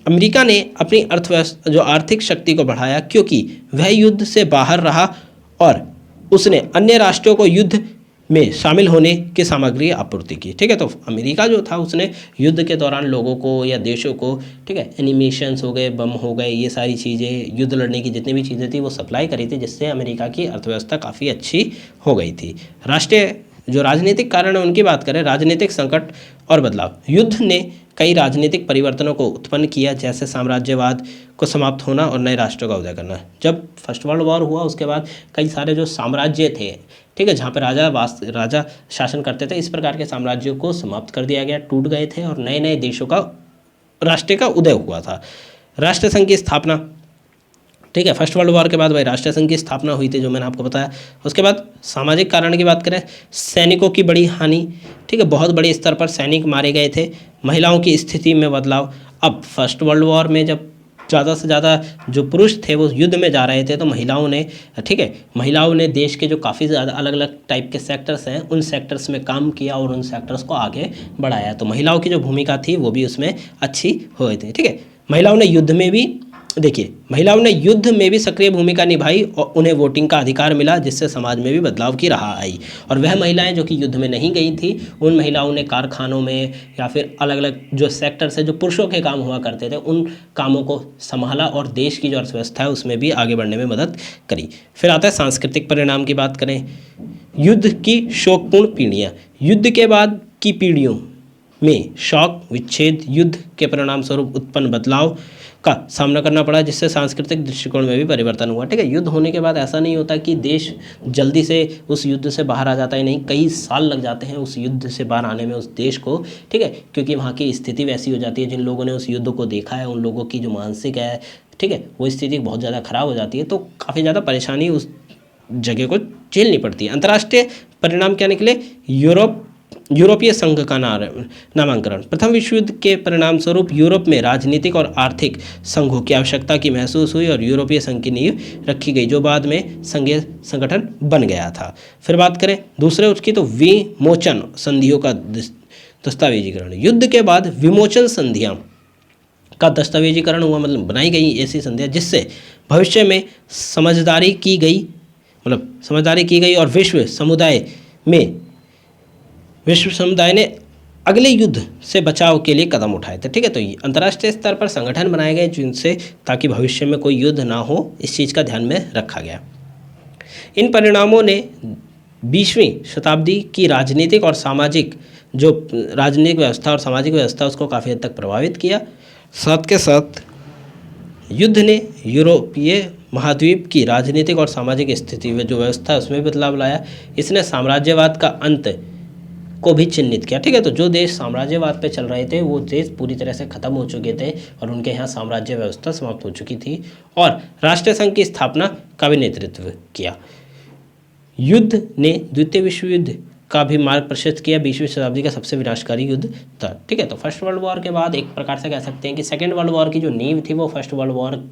अमेरिका ने अपनी अर्थव्यवस्था जो आर्थिक शक्ति को बढ़ाया, क्योंकि वह युद्ध से बाहर रहा और उसने अन्य राष्ट्रों को युद्ध में शामिल होने की सामग्री आपूर्ति की। ठीक है, तो अमेरिका जो था उसने युद्ध के दौरान लोगों को या देशों को, ठीक है, एनिमेशंस हो गए, बम हो गए, ये सारी चीज़ें, युद्ध लड़ने की जितनी भी चीज़ें थी वो सप्लाई करी थी, जिससे अमेरिका की अर्थव्यवस्था काफ़ी अच्छी हो गई थी। राष्ट्रीय जो राजनीतिक कारण है उनकी बात करें, राजनीतिक संकट और बदलाव। युद्ध ने कई राजनीतिक परिवर्तनों को उत्पन्न किया, जैसे साम्राज्यवाद को समाप्त होना और नए राष्ट्रों का उदय करना। जब फर्स्ट वर्ल्ड वॉर हुआ उसके बाद कई सारे जो साम्राज्य थे, ठीक है, जहाँ पे राजा शासन करते थे, इस प्रकार के साम्राज्यों को समाप्त कर दिया गया, टूट गए थे और नए नए देशों का, राष्ट्र का उदय हुआ था। राष्ट्र संघ की स्थापना, ठीक है, फर्स्ट वर्ल्ड वॉर के बाद भाई राष्ट्रीय संघ की स्थापना हुई थी, जो मैंने आपको बताया। उसके बाद सामाजिक कारण की बात करें, सैनिकों की बड़ी हानि, ठीक है, बहुत बड़े स्तर पर सैनिक मारे गए थे। महिलाओं की स्थिति में बदलाव, अब फर्स्ट वर्ल्ड वॉर में जब ज़्यादा से ज़्यादा जो पुरुष थे वो युद्ध में जा रहे थे, तो महिलाओं ने, ठीक है, महिलाओं ने देश के जो काफ़ी ज़्यादा अलग अलग टाइप के सेक्टर्स हैं, उन सेक्टर्स में काम किया और उन सेक्टर्स को आगे बढ़ाया। तो महिलाओं की जो भूमिका थी वो भी उसमें अच्छी हो गई थी। ठीक है, महिलाओं ने युद्ध में भी, देखिए, महिलाओं ने युद्ध में भी सक्रिय भूमिका निभाई और उन्हें वोटिंग का अधिकार मिला, जिससे समाज में भी बदलाव की राह आई। और वह महिलाएं जो कि युद्ध में नहीं गई थी, उन महिलाओं ने कारखानों में या फिर अलग अलग जो सेक्टर्स है, जो पुरुषों के काम हुआ करते थे, उन कामों को संभाला और देश की जो अर्थव्यवस्था है उसमें भी आगे बढ़ने में मदद करी। फिर आता है सांस्कृतिक परिणाम की बात करें, युद्ध की शोकपूर्ण पीढ़ियाँ। युद्ध के बाद की पीढ़ियों में शौक, विच्छेद, युद्ध के परिणाम स्वरूप उत्पन्न बदलाव का सामना करना पड़ा, जिससे सांस्कृतिक दृष्टिकोण में भी परिवर्तन हुआ। ठीक है, युद्ध होने के बाद ऐसा नहीं होता कि देश जल्दी से उस युद्ध से बाहर आ जाता है, नहीं, कई साल लग जाते हैं उस युद्ध से बाहर आने में उस देश को। ठीक है, क्योंकि वहाँ की स्थिति वैसी हो जाती है, जिन लोगों ने उस युद्ध को देखा है उन लोगों की जो मानसिक है, ठीक है, वो स्थिति बहुत ज़्यादा खराब हो जाती है, तो काफ़ी ज़्यादा परेशानी उस जगह को झेलनी पड़ती है। अंतर्राष्ट्रीय परिणाम क्या निकले, यूरोपीय संघ का नामांकन। प्रथम विश्व युद्ध के परिणाम स्वरूप यूरोप में राजनीतिक और आर्थिक संघों की आवश्यकता की महसूस हुई और यूरोपीय संघ की नींव रखी गई, जो बाद में संघीय संगठन बन गया था। फिर बात करें दूसरे उसकी, तो विमोचन संधियों का दस्तावेजीकरण। युद्ध के बाद विमोचन संधियां का दस्तावेजीकरण हुआ, मतलब बनाई गई ऐसी संधियां जिससे भविष्य में समझदारी की गई और विश्व समुदाय ने अगले युद्ध से बचाव के लिए कदम उठाए थे। ठीक है, तो ये अंतर्राष्ट्रीय स्तर पर संगठन बनाए गए जिनसे, ताकि भविष्य में कोई युद्ध ना हो, इस चीज़ का ध्यान में रखा गया। इन परिणामों ने 20वीं शताब्दी की राजनीतिक व्यवस्था और सामाजिक व्यवस्था उसको काफ़ी हद तक प्रभावित किया। साथ के साथ युद्ध ने यूरोपीय महाद्वीप की राजनीतिक और सामाजिक स्थिति में जो व्यवस्था है उसमें बदलाव लाया। इसने साम्राज्यवाद का अंत को भी चिन्हित किया। ठीक है, तो जो देश साम्राज्यवाद पे चल रहे थे वो देश पूरी तरह से ख़त्म हो चुके थे और उनके यहाँ साम्राज्य व्यवस्था समाप्त हो चुकी थी, और राष्ट्रीय संघ की स्थापना का भी नेतृत्व किया। युद्ध ने द्वितीय विश्व युद्ध का भी मार्ग प्रशस्त किया, 20वीं शताब्दी का सबसे विनाशकारी युद्ध था। ठीक है, तो फर्स्ट वर्ल्ड वॉर के बाद एक प्रकार से कह सकते हैं कि सेकेंड वर्ल्ड वॉर की जो नींव थी वो फर्स्ट वर्ल्ड वॉर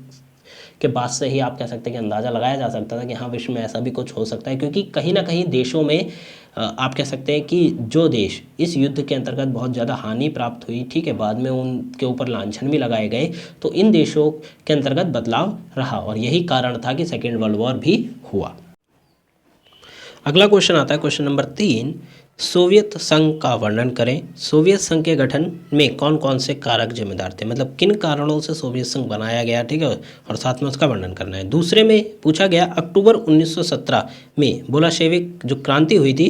के बाद से ही आप कह सकते हैं कि अंदाज़ा लगाया जा सकता था कि हाँ, विश्व में ऐसा भी कुछ हो सकता है, क्योंकि कहीं ना कहीं देशों में आप कह सकते हैं कि जो देश इस युद्ध के अंतर्गत बहुत ज़्यादा हानि प्राप्त हुई, ठीक है, बाद में उनके ऊपर लांछन भी लगाए गए, तो इन देशों के अंतर्गत बदलाव रहा और यही कारण था कि सेकेंड वर्ल्ड वॉर भी हुआ। अगला क्वेश्चन आता है, क्वेश्चन नंबर 3, सोवियत संघ का वर्णन करें। सोवियत संघ के गठन में कौन कौन से कारक जिम्मेदार थे, मतलब किन कारणों से सोवियत संघ बनाया गया, ठीक है, और साथ में उसका वर्णन करना है। दूसरे में पूछा गया, अक्टूबर 1917 में बोल्शेविक जो क्रांति हुई थी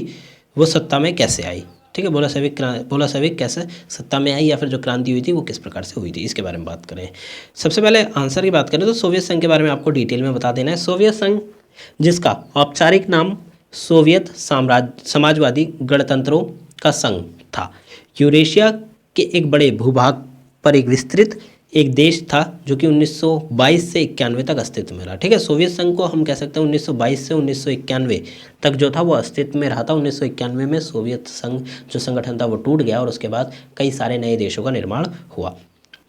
वो सत्ता में कैसे आई। ठीक है, बोल्शेविक कैसे सत्ता में आई या फिर जो क्रांति हुई थी वो किस प्रकार से हुई थी, इसके बारे में बात करें। सबसे पहले आंसर की बात करें तो सोवियत संघ के बारे में आपको डिटेल में बता देना है। सोवियत संघ, जिसका औपचारिक नाम सोवियत समाजवादी गणतंत्रों का संघ था, यूरेशिया के एक बड़े भूभाग पर एक विस्तृत एक देश था जो कि 1922 से 91 तक अस्तित्व में रहा। ठीक है, सोवियत संघ को हम कह सकते हैं 1922 से 1991 तक जो था वो अस्तित्व में रहा था। 1991 में सोवियत संघ जो संगठन था वो टूट गया और उसके बाद कई सारे नए देशों का निर्माण हुआ।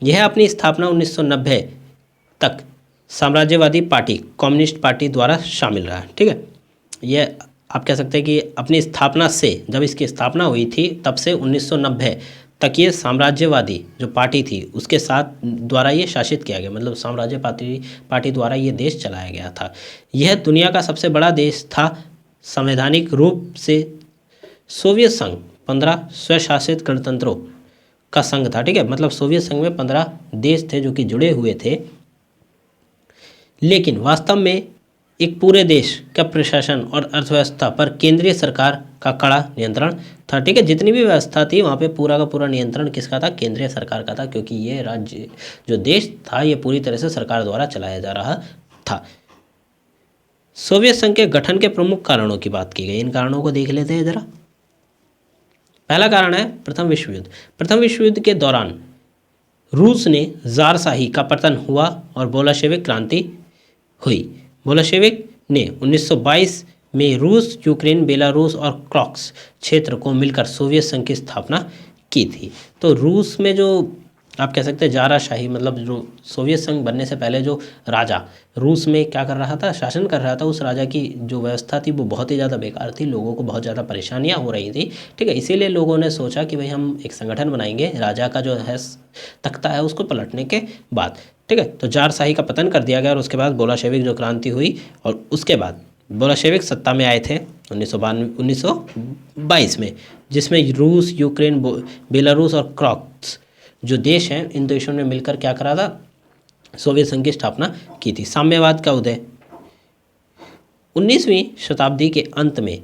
यह अपनी स्थापना 1990 तक साम्राज्यवादी पार्टी, कम्युनिस्ट पार्टी द्वारा शामिल रहा। ठीक है, यह आप कह सकते हैं कि अपनी स्थापना से, जब इसकी स्थापना हुई थी तब से 1990 तक ये साम्राज्यवादी जो पार्टी थी उसके साथ द्वारा ये शासित किया गया, मतलब साम्राज्य पार्टी द्वारा ये देश चलाया गया था। यह दुनिया का सबसे बड़ा देश था, संवैधानिक रूप से सोवियत संघ 15 स्वशासित गणतंत्रों का संघ था, ठीक है। मतलब सोवियत संघ में 15 देश थे जो कि जुड़े हुए थे, लेकिन वास्तव में एक पूरे देश का प्रशासन और अर्थव्यवस्था पर केंद्रीय सरकार का कड़ा नियंत्रण था, ठीक है। जितनी भी व्यवस्था थी वहाँ पे पूरा का पूरा नियंत्रण किसका था? केंद्रीय सरकार का था, क्योंकि ये राज्य जो देश था ये पूरी तरह से सरकार द्वारा चलाया जा रहा था। सोवियत संघ के गठन के प्रमुख कारणों की बात की गई, इन कारणों को देख लेते हैं जरा। पहला कारण है प्रथम विश्व युद्ध। प्रथम विश्व युद्ध के दौरान रूस ने ज़ारशाही का पतन हुआ और बोल्शेविक क्रांति हुई। बोल्शेविक ने 1922 में रूस, यूक्रेन, बेलारूस और क्रोक्स क्षेत्र को मिलकर सोवियत संघ की स्थापना की थी। तो रूस में जो आप कह सकते हैं ज़ाराशाही, मतलब जो सोवियत संघ बनने से पहले जो राजा रूस में क्या कर रहा था, शासन कर रहा था, उस राजा की जो व्यवस्था थी वो बहुत ही ज़्यादा बेकार थी, लोगों को बहुत ज़्यादा परेशानियां हो रही थी, ठीक है। इसीलिए लोगों ने सोचा कि भाई हम एक संगठन बनाएंगे, राजा का जो है तख्ता है उसको पलटने के बाद, ठीक है। तो ज़ारशाही का पतन कर दिया गया और उसके बाद बोल्शेविक जो क्रांति हुई, और उसके बाद बोल्शेविक सत्ता में आए थे 1922 में, जिसमें रूस, यूक्रेन, बेलारूस और क्रोक्स जो देश हैं, इन देशों ने मिलकर क्या करा था? सोवियत संघ की स्थापना की थी। साम्यवाद का उदय 19वीं शताब्दी के अंत में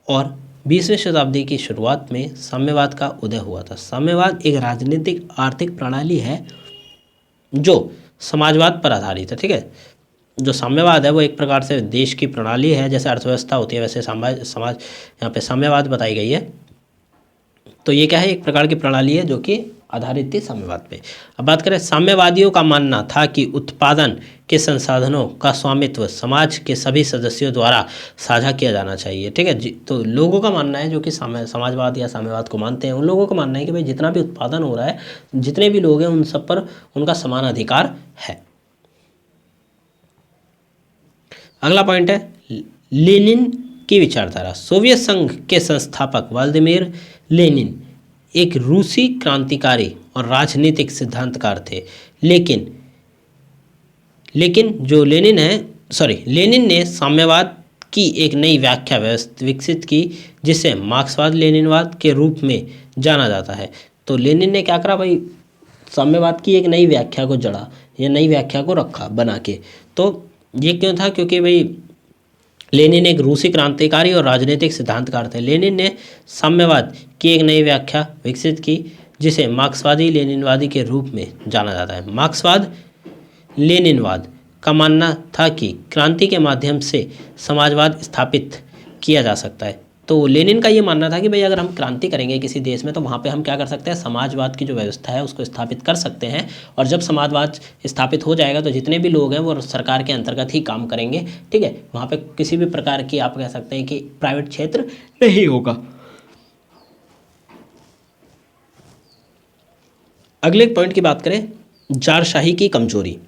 और 20वीं शताब्दी की शुरुआत में साम्यवाद का उदय हुआ था। साम्यवाद एक राजनीतिक आर्थिक प्रणाली है जो समाजवाद पर आधारित है, ठीक है। जो साम्यवाद है वो एक प्रकार से देश की प्रणाली है, जैसे अर्थव्यवस्था होती है वैसे समाज यहाँ पे साम्यवाद बताई गई है। तो ये क्या है? एक प्रकार की प्रणाली है जो कि आधारित थी साम्यवाद पे। अब बात करें, साम्यवादियों का मानना था कि उत्पादन के संसाधनों का स्वामित्व समाज के सभी सदस्यों द्वारा साझा किया जाना चाहिए, ठीक है जी। तो लोगों का मानना है जो कि समाजवाद या साम्यवाद को मानते हैं, उन लोगों का मानना है कि भाई जितना भी उत्पादन हो रहा है, जितने भी लोग हैं, उन सब पर उनका समान अधिकार है। अगला पॉइंट है लेनिन की विचारधारा। सोवियत संघ के संस्थापक व्लादिमीर लेनिन एक रूसी क्रांतिकारी और राजनीतिक सिद्धांतकार थे, लेकिन जो लेनिन ने साम्यवाद की एक नई व्याख्या विकसित की, जिसे मार्क्सवाद लेनिनवाद के रूप में जाना जाता है। तो लेनिन ने क्या करा भाई? साम्यवाद की एक नई व्याख्या को जड़ा, या नई व्याख्या को रखा बना के। तो ये क्यों था? क्योंकि भाई लेनिन एक रूसी क्रांतिकारी और राजनीतिक सिद्धांतकार थे। लेनिन ने साम्यवाद की एक नई व्याख्या विकसित की, जिसे मार्क्सवादी लेनिनवादी के रूप में जाना जाता है। मार्क्सवाद लेनिनवाद का मानना था कि क्रांति के माध्यम से समाजवाद स्थापित किया जा सकता है। तो लेनिन का ये मानना था कि भाई अगर हम क्रांति करेंगे किसी देश में, तो वहाँ पे हम क्या कर सकते हैं? समाजवाद की जो व्यवस्था है उसको स्थापित कर सकते हैं, और जब समाजवाद स्थापित हो जाएगा तो जितने भी लोग हैं वो सरकार के अंतर्गत ही काम करेंगे, ठीक है। वहाँ पे किसी भी प्रकार की आप कह सकते हैं कि प्राइवेट क्षेत्र नहीं होगा। अगले पॉइंट की बात करें, ज़ारशाही की कमजोरी।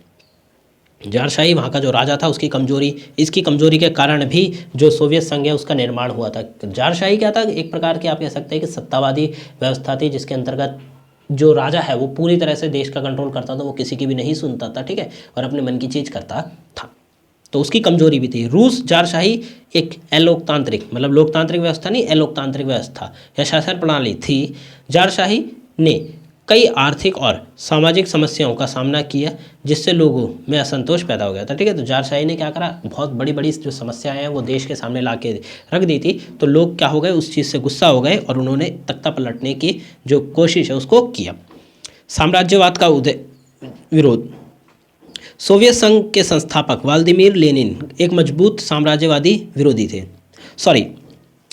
ज़ारशाही वहाँ का जो राजा था उसकी कमजोरी, इसकी कमजोरी के कारण भी जो सोवियत संघ है उसका निर्माण हुआ था। ज़ारशाही क्या था? एक प्रकार की आप कह सकते हैं कि सत्तावादी व्यवस्था थी, जिसके अंतर्गत जो राजा है वो पूरी तरह से देश का कंट्रोल करता था, वो किसी की भी नहीं सुनता था, ठीक है, और अपने मन की चीज़ करता था। तो उसकी कमजोरी भी थी। रूस ज़ारशाही एक अलोकतांत्रिक, मतलब लोकतांत्रिक व्यवस्था नहीं, अलोकतांत्रिक व्यवस्था या शासन प्रणाली थी। ज़ारशाही ने कई आर्थिक और सामाजिक समस्याओं का सामना किया, जिससे लोगों में असंतोष पैदा हो गया था, ठीक है। तो ज़ारशाही ने क्या करा? बहुत बड़ी बड़ी जो समस्याएं हैं वो देश के सामने ला के रख दी थी। तो लोग क्या हो गए? उस चीज़ से गुस्सा हो गए और उन्होंने तख्ता पलटने की जो कोशिश है उसको किया। साम्राज्यवाद का विरोध। सोवियत संघ के संस्थापक व्लादिमीर लेनिन एक मजबूत साम्राज्यवादी विरोधी थे।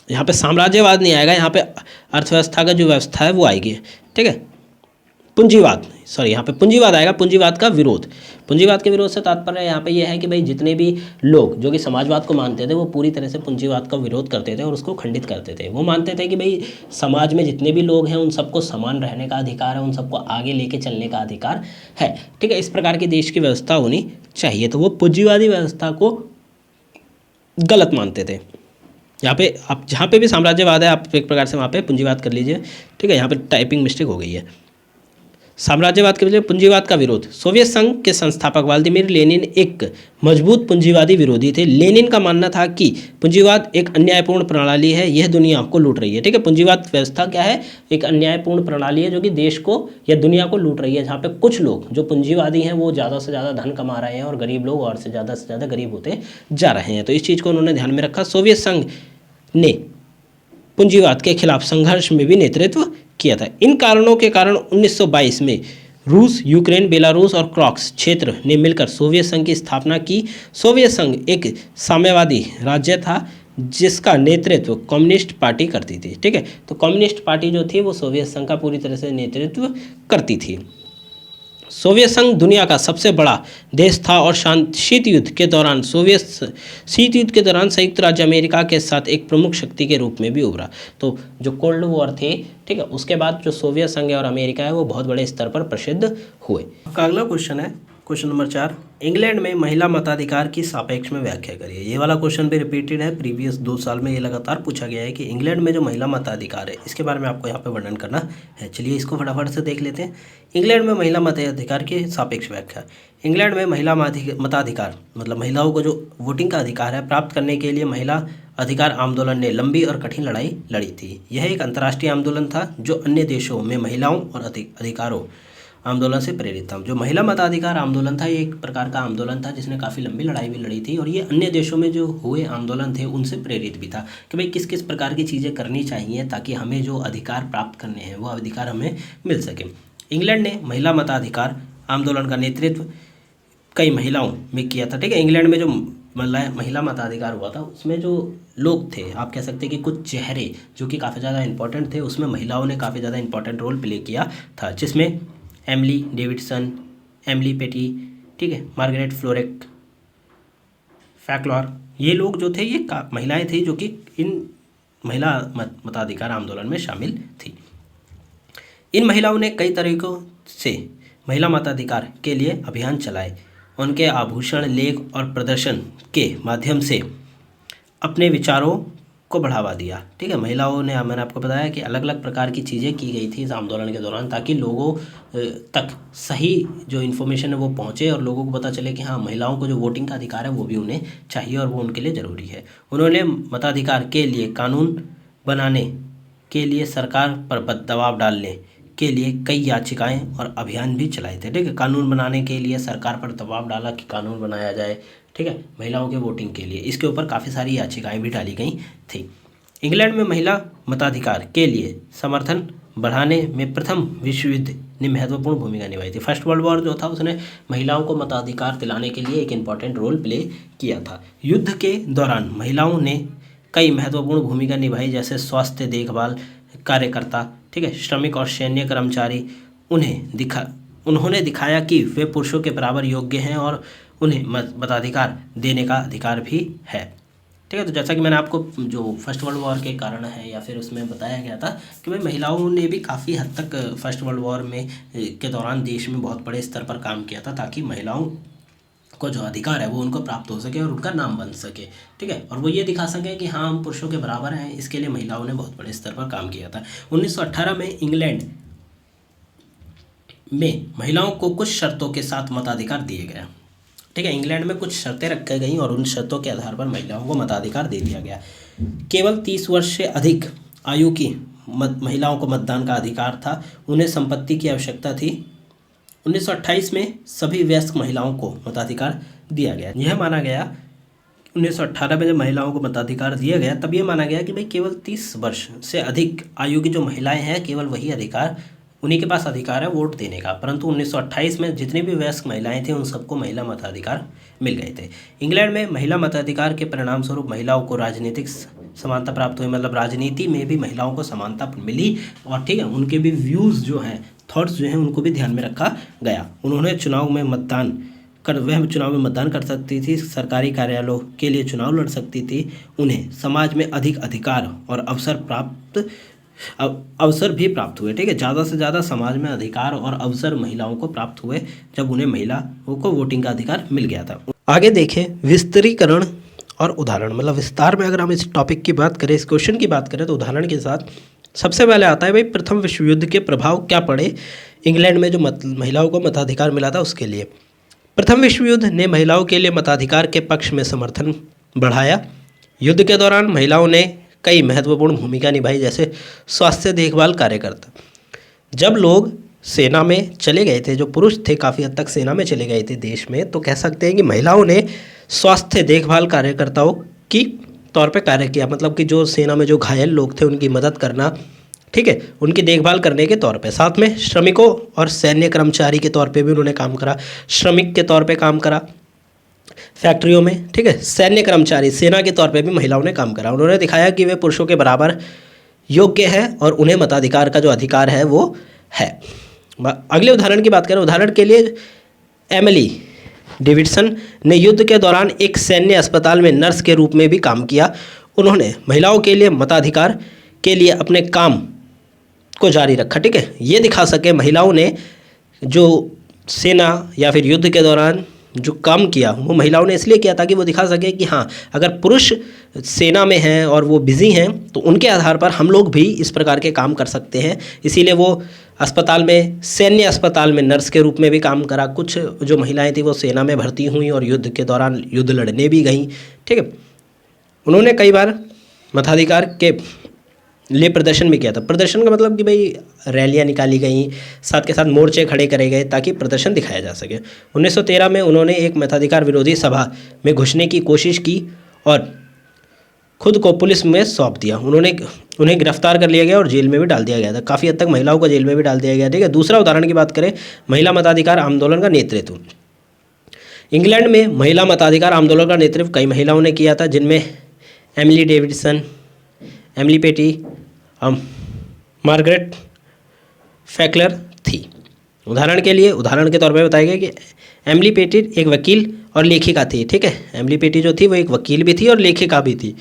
यहाँ पे साम्राज्यवाद नहीं आएगा, यहाँ पे अर्थव्यवस्था का जो व्यवस्था है वो आएगी, ठीक है। यहाँ पे पूंजीवाद आएगा, पूंजीवाद का विरोध। पूंजीवाद के विरोध से तात्पर्य यहाँ पे ये है कि भाई जितने भी लोग जो कि समाजवाद को मानते थे वो पूरी तरह से पूंजीवाद का विरोध करते थे और उसको खंडित करते थे। वो मानते थे कि भाई समाज में जितने भी लोग हैं उन सबको समान रहने का अधिकार है, उन सबको आगे लेके चलने का अधिकार है, ठीक है। इस प्रकार की देश की व्यवस्था होनी चाहिए। तो वो पूंजीवादी व्यवस्था को गलत मानते थे। यहाँ पे आप जहाँ पे भी साम्राज्यवाद है आप एक प्रकार से वहाँ पे पूंजीवाद कर लीजिए, ठीक है। यहाँ पे टाइपिंग मिस्टेक हो गई है। साम्राज्यवाद के बजाय पूंजीवाद का विरोध। सोवियत संघ के संस्थापक व्लादिमीर लेनिन एक मजबूत पूंजीवादी विरोधी थे। लेनिन का मानना था कि पूंजीवाद एक अन्यायपूर्ण प्रणाली है, यह दुनिया को लूट रही है। ठीक है, पूंजीवाद व्यवस्था क्या है? एक अन्यायपूर्ण प्रणाली है जो कि देश को या दुनिया को लूट रही है, जहाँ पे कुछ लोग जो पूंजीवादी हैं वो ज़्यादा से ज़्यादा धन कमा रहे हैं और गरीब लोग और से ज़्यादा गरीब होते जा रहे हैं। तो इस चीज़ को उन्होंने ध्यान में रखा। सोवियत संघ ने पूंजीवाद के खिलाफ संघर्ष में भी नेतृत्व किया था। इन कारणों के कारण 1922 में रूस, यूक्रेन, बेलारूस और क्रॉक्स क्षेत्र ने मिलकर सोवियत संघ की स्थापना की। सोवियत संघ एक साम्यवादी राज्य था जिसका नेतृत्व कम्युनिस्ट पार्टी करती थी। ठीक है, तो कम्युनिस्ट पार्टी जो थी वो सोवियत संघ का पूरी तरह से नेतृत्व करती थी। सोवियत संघ दुनिया का सबसे बड़ा देश था और शीत युद्ध के दौरान संयुक्त राज्य अमेरिका के साथ एक प्रमुख शक्ति के रूप में भी उभरा। तो जो कोल्ड वॉर थे, ठीक है, उसके बाद जो सोवियत संघ और अमेरिका है वो बहुत बड़े स्तर पर प्रसिद्ध हुए। आपका अगला क्वेश्चन है क्वेश्चन नंबर 4, इंग्लैंड में महिला मताधिकार की सापेक्ष में व्याख्या करिए। ये वाला क्वेश्चन भी रिपीटेड है, प्रीवियस 2 साल में ये लगातार पूछा गया है कि इंग्लैंड में जो महिला मताधिकार है इसके बारे में आपको यहाँ पे वर्णन करना है। चलिए इसको फटाफट से देख लेते हैं। इंग्लैंड में महिला मताधिकार की सापेक्ष व्याख्या। इंग्लैंड में महिला मताधिकार मतलब महिलाओं को जो वोटिंग का अधिकार है प्राप्त करने के लिए महिला अधिकार आंदोलन ने लंबी और कठिन लड़ाई लड़ी थी। यह एक अंतर्राष्ट्रीय आंदोलन था जो अन्य देशों में महिलाओं और अधिकारों आंदोलन से प्रेरित था। जो महिला मताधिकार आंदोलन था ये एक प्रकार का आंदोलन था जिसने काफ़ी लंबी लड़ाई भी लड़ी थी और ये अन्य देशों में जो हुए आंदोलन थे उनसे प्रेरित भी था कि भाई किस किस प्रकार की चीज़ें करनी चाहिए ताकि हमें जो अधिकार प्राप्त करने हैं वो अधिकार हमें मिल सके। इंग्लैंड ने महिला मताधिकार आंदोलन का नेतृत्व कई महिलाओं में किया था। ठीक है, इंग्लैंड में जो महिला मताधिकार हुआ था उसमें जो लोग थे, आप कह सकते हैं कि कुछ चेहरे जो कि काफ़ी ज़्यादा इंपॉर्टेंट थे, उसमें महिलाओं ने काफ़ी ज़्यादा इंपॉर्टेंट रोल प्ले किया था, जिसमें एमिली डेविडसन, एमिली पेटी, ठीक है, मार्गरेट फ्लोरेक फैक्लॉर, ये लोग जो थे ये महिलाएं थी जो कि इन महिला मताधिकार आंदोलन में शामिल थी। इन महिलाओं ने कई तरीकों से महिला मताधिकार के लिए अभियान चलाए। उनके आभूषण, लेख और प्रदर्शन के माध्यम से अपने विचारों को बढ़ावा दिया। ठीक है, महिलाओं ने, मैंने आपको बताया कि अलग अलग प्रकार की चीज़ें की गई थी इस आंदोलन के दौरान ताकि लोगों तक सही जो इन्फॉर्मेशन है वो पहुँचे और लोगों को पता चले कि हाँ, महिलाओं को जो वोटिंग का अधिकार है वो भी उन्हें चाहिए और वो उनके लिए ज़रूरी है। उन्होंने मताधिकार के लिए कानून बनाने के लिए सरकार पर दबाव डालने के लिए कई याचिकाएं और अभियान भी चलाए थे। ठीक है, कानून बनाने के लिए सरकार पर दबाव डाला कि कानून बनाया जाए, ठीक है, महिलाओं के वोटिंग के लिए। इसके ऊपर काफ़ी सारी याचिकाएं भी डाली गई थी। इंग्लैंड में महिला मताधिकार के लिए समर्थन बढ़ाने में प्रथम विश्व युद्ध ने महत्वपूर्ण भूमिका निभाई थी। फर्स्ट वर्ल्ड वॉर जो था उसने महिलाओं को मताधिकार दिलाने के लिए एक इम्पॉर्टेंट रोल प्ले किया था। युद्ध के दौरान महिलाओं ने कई महत्वपूर्ण भूमिका निभाई, जैसे स्वास्थ्य देखभाल कार्यकर्ता, ठीक है, श्रमिक और सैन्य कर्मचारी। उन्होंने दिखाया कि वे पुरुषों के बराबर योग्य हैं और उन्हें मताधिकार देने का अधिकार भी है। ठीक है, तो जैसा कि मैंने आपको जो फर्स्ट वर्ल्ड वॉर के कारण है या फिर उसमें बताया गया था कि भाई महिलाओं ने भी काफ़ी हद तक फर्स्ट वर्ल्ड वॉर में के दौरान देश में बहुत बड़े स्तर पर काम किया था ताकि महिलाओं को जो अधिकार है वो उनको प्राप्त हो सके और उनका नाम बन सके। ठीक है, और वो ये दिखा सके कि हाँ, हम पुरुषों के बराबर हैं। इसके लिए महिलाओं ने बहुत बड़े स्तर पर काम किया था। 1918 में इंग्लैंड में महिलाओं को कुछ शर्तों के साथ मताधिकार दिए गया। ठीक है, इंग्लैंड में कुछ शर्तें रखी गई और उन शर्तों के आधार पर महिलाओं को मताधिकार दे दिया गया। केवल 30 वर्ष से अधिक आयु की महिलाओं को मतदान का अधिकार था। उन्हें संपत्ति की आवश्यकता थी। 1928 में सभी वयस्क महिलाओं को मताधिकार दिया गया। यह माना गया 1918 में जब महिलाओं को मताधिकार दिया गया तब ये माना गया कि भाई केवल 30 वर्ष से अधिक आयु की जो महिलाएं हैं केवल वही अधिकार, उन्हीं के पास अधिकार है वोट देने का। परंतु 1928 में जितनी भी वयस्क महिलाएं थीं उन सबको महिला मताधिकार मिल गए थे। इंग्लैंड में महिला मताधिकार के परिणाम स्वरूप महिलाओं को राजनीतिक समानता प्राप्त हुई, मतलब राजनीति में भी महिलाओं को समानता मिली और ठीक है, उनके भी व्यूज़ जो हैं, थॉट्स जो हैं, उनको भी ध्यान में रखा गया। उन्होंने चुनाव में मतदान कर सकती थी, सरकारी कार्यालयों के लिए चुनाव लड़ सकती थी। उन्हें समाज में अधिक अधिकार और अवसर भी प्राप्त हुए। ठीक है, ज़्यादा से ज़्यादा समाज में अधिकार और अवसर महिलाओं को प्राप्त हुए जब उन्हें महिलाओं को वोटिंग का अधिकार मिल गया था। आगे देखें विस्तरीकरण और उदाहरण, मतलब विस्तार में अगर हम इस टॉपिक की बात करें, इस क्वेश्चन की बात करें तो उदाहरण के साथ सबसे पहले आता है भाई प्रथम विश्व युद्ध के प्रभाव क्या पड़े इंग्लैंड में जो महिलाओं को मताधिकार मिला था उसके लिए। प्रथम विश्व युद्ध ने महिलाओं के लिए मताधिकार के पक्ष में समर्थन बढ़ाया। युद्ध के दौरान महिलाओं ने कई महत्वपूर्ण भूमिका निभाई, जैसे स्वास्थ्य देखभाल कार्यकर्ता। जब लोग सेना में चले गए थे, जो पुरुष थे काफ़ी हद तक सेना में चले गए थे देश में, तो कह सकते हैं कि महिलाओं ने स्वास्थ्य देखभाल कार्यकर्ताओं की तौर पे कार्य किया। मतलब कि जो सेना में जो घायल लोग थे उनकी मदद करना, ठीक है, उनकी देखभाल करने के तौर पे। साथ में श्रमिकों और सैन्य कर्मचारी के तौर पे भी उन्होंने काम करा, श्रमिक के तौर पे काम करा फैक्ट्रियों में, ठीक है। सैन्य कर्मचारी, सेना के तौर पे भी महिलाओं ने काम करा। उन्होंने दिखाया कि वे पुरुषों के बराबर योग्य है और उन्हें मताधिकार का जो अधिकार है वो है। अगले उदाहरण की बात करें, उदाहरण के लिए एमिली डेविडसन ने युद्ध के दौरान एक सैन्य अस्पताल में नर्स के रूप में भी काम किया। उन्होंने महिलाओं के लिए मताधिकार के लिए अपने काम को जारी रखा, ठीक है। ये दिखा सके महिलाओं ने जो सेना या फिर युद्ध के दौरान जो काम किया वो महिलाओं ने इसलिए किया ताकि वो दिखा सके कि हाँ, अगर पुरुष सेना में हैं और वो बिज़ी हैं तो उनके आधार पर हम लोग भी इस प्रकार के काम कर सकते हैं। इसीलिए वो अस्पताल में, सैन्य अस्पताल में नर्स के रूप में भी काम करा। कुछ जो महिलाएं थी वो सेना में भर्ती हुई और युद्ध के दौरान युद्ध लड़ने भी गईं, ठीक है। उन्होंने कई बार मताधिकार के लिए प्रदर्शन भी किया था। प्रदर्शन का मतलब कि भाई रैलियां निकाली गई, साथ के साथ मोर्चे खड़े करे गए ताकि प्रदर्शन दिखाया जा सके। 1913 में उन्होंने एक मताधिकार विरोधी सभा में घुसने की कोशिश की और खुद को पुलिस में सौंप दिया। उन्हें गिरफ्तार कर लिया गया और जेल में भी डाल दिया गया था। काफ़ी हद तक महिलाओं को जेल में भी डाल दिया गया, ठीक है। दूसरा उदाहरण की बात करें, महिला मताधिकार आंदोलन का नेतृत्व। इंग्लैंड में महिला मताधिकार आंदोलन का नेतृत्व कई महिलाओं ने किया था, जिनमें एमिली डेविडसन, एमिली पेटी, मार्गरेट फैक्लर थी। उदाहरण के तौर पर बताया गया कि एमिली पेटी एक वकील और लेखिका थी, ठीक है। एमिली पेटी जो थी वो एक वकील भी थी और लेखिका भी थी।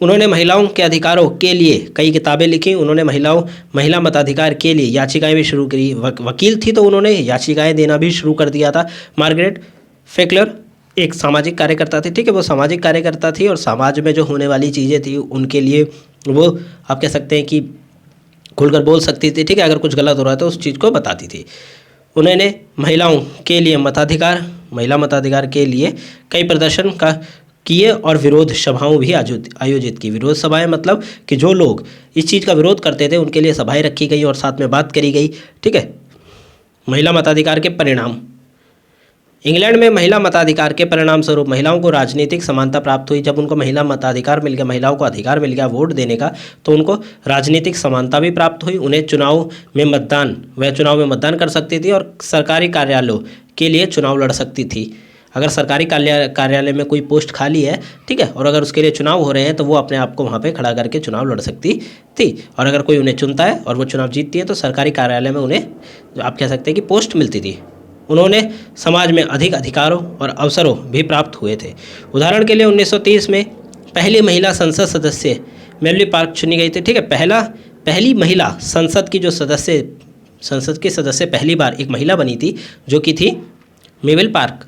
उन्होंने महिलाओं के अधिकारों के लिए कई किताबें लिखी। उन्होंने महिला मताधिकार के लिए याचिकाएं भी शुरू करी। वकील थी तो उन्होंने याचिकाएं देना भी शुरू कर दिया था। मार्गरेट फैक्लर एक सामाजिक कार्यकर्ता थी, ठीक है। वो सामाजिक कार्यकर्ता थी और समाज में जो होने वाली चीज़ें थी उनके लिए वो आप कह सकते हैं कि खुलकर बोल सकती थी, ठीक है। अगर कुछ गलत हो रहा था उस चीज़ को बताती थी। उन्होंने महिला मताधिकार के लिए कई प्रदर्शन किए और विरोध सभाओं भी आयोजित की। विरोध सभाएं मतलब कि जो लोग इस चीज़ का विरोध करते थे उनके लिए सभाएं रखी गई और साथ में बात करी गई, ठीक है। महिला मताधिकार के परिणाम। इंग्लैंड में महिला मताधिकार के परिणाम स्वरूप महिलाओं को राजनीतिक समानता प्राप्त हुई। जब उनको महिला मताधिकार मिल गया, महिलाओं को अधिकार मिल गया वोट देने का, तो उनको राजनीतिक समानता भी प्राप्त हुई। उन्हें चुनाव में मतदान कर सकती थी और सरकारी कार्यालयों के लिए चुनाव लड़ सकती थी। अगर सरकारी कार्यालय में कोई पोस्ट खाली है, ठीक है, और अगर उसके लिए चुनाव हो रहे हैं तो वो अपने आप को वहाँ पे खड़ा करके चुनाव लड़ सकती थी। और अगर कोई उन्हें चुनता है और वो चुनाव जीतती है तो सरकारी कार्यालय में उन्हें आप कह सकते हैं कि पोस्ट मिलती थी। उन्होंने समाज में अधिक अधिकारों और अवसरों भी प्राप्त हुए थे। उदाहरण के लिए 1930 में पहली महिला संसद सदस्य मेबली पार्क चुनी गई थी, ठीक है। पहली महिला संसद की सदस्य पहली बार एक महिला बनी थी, जो कि थी मेबल पार्क।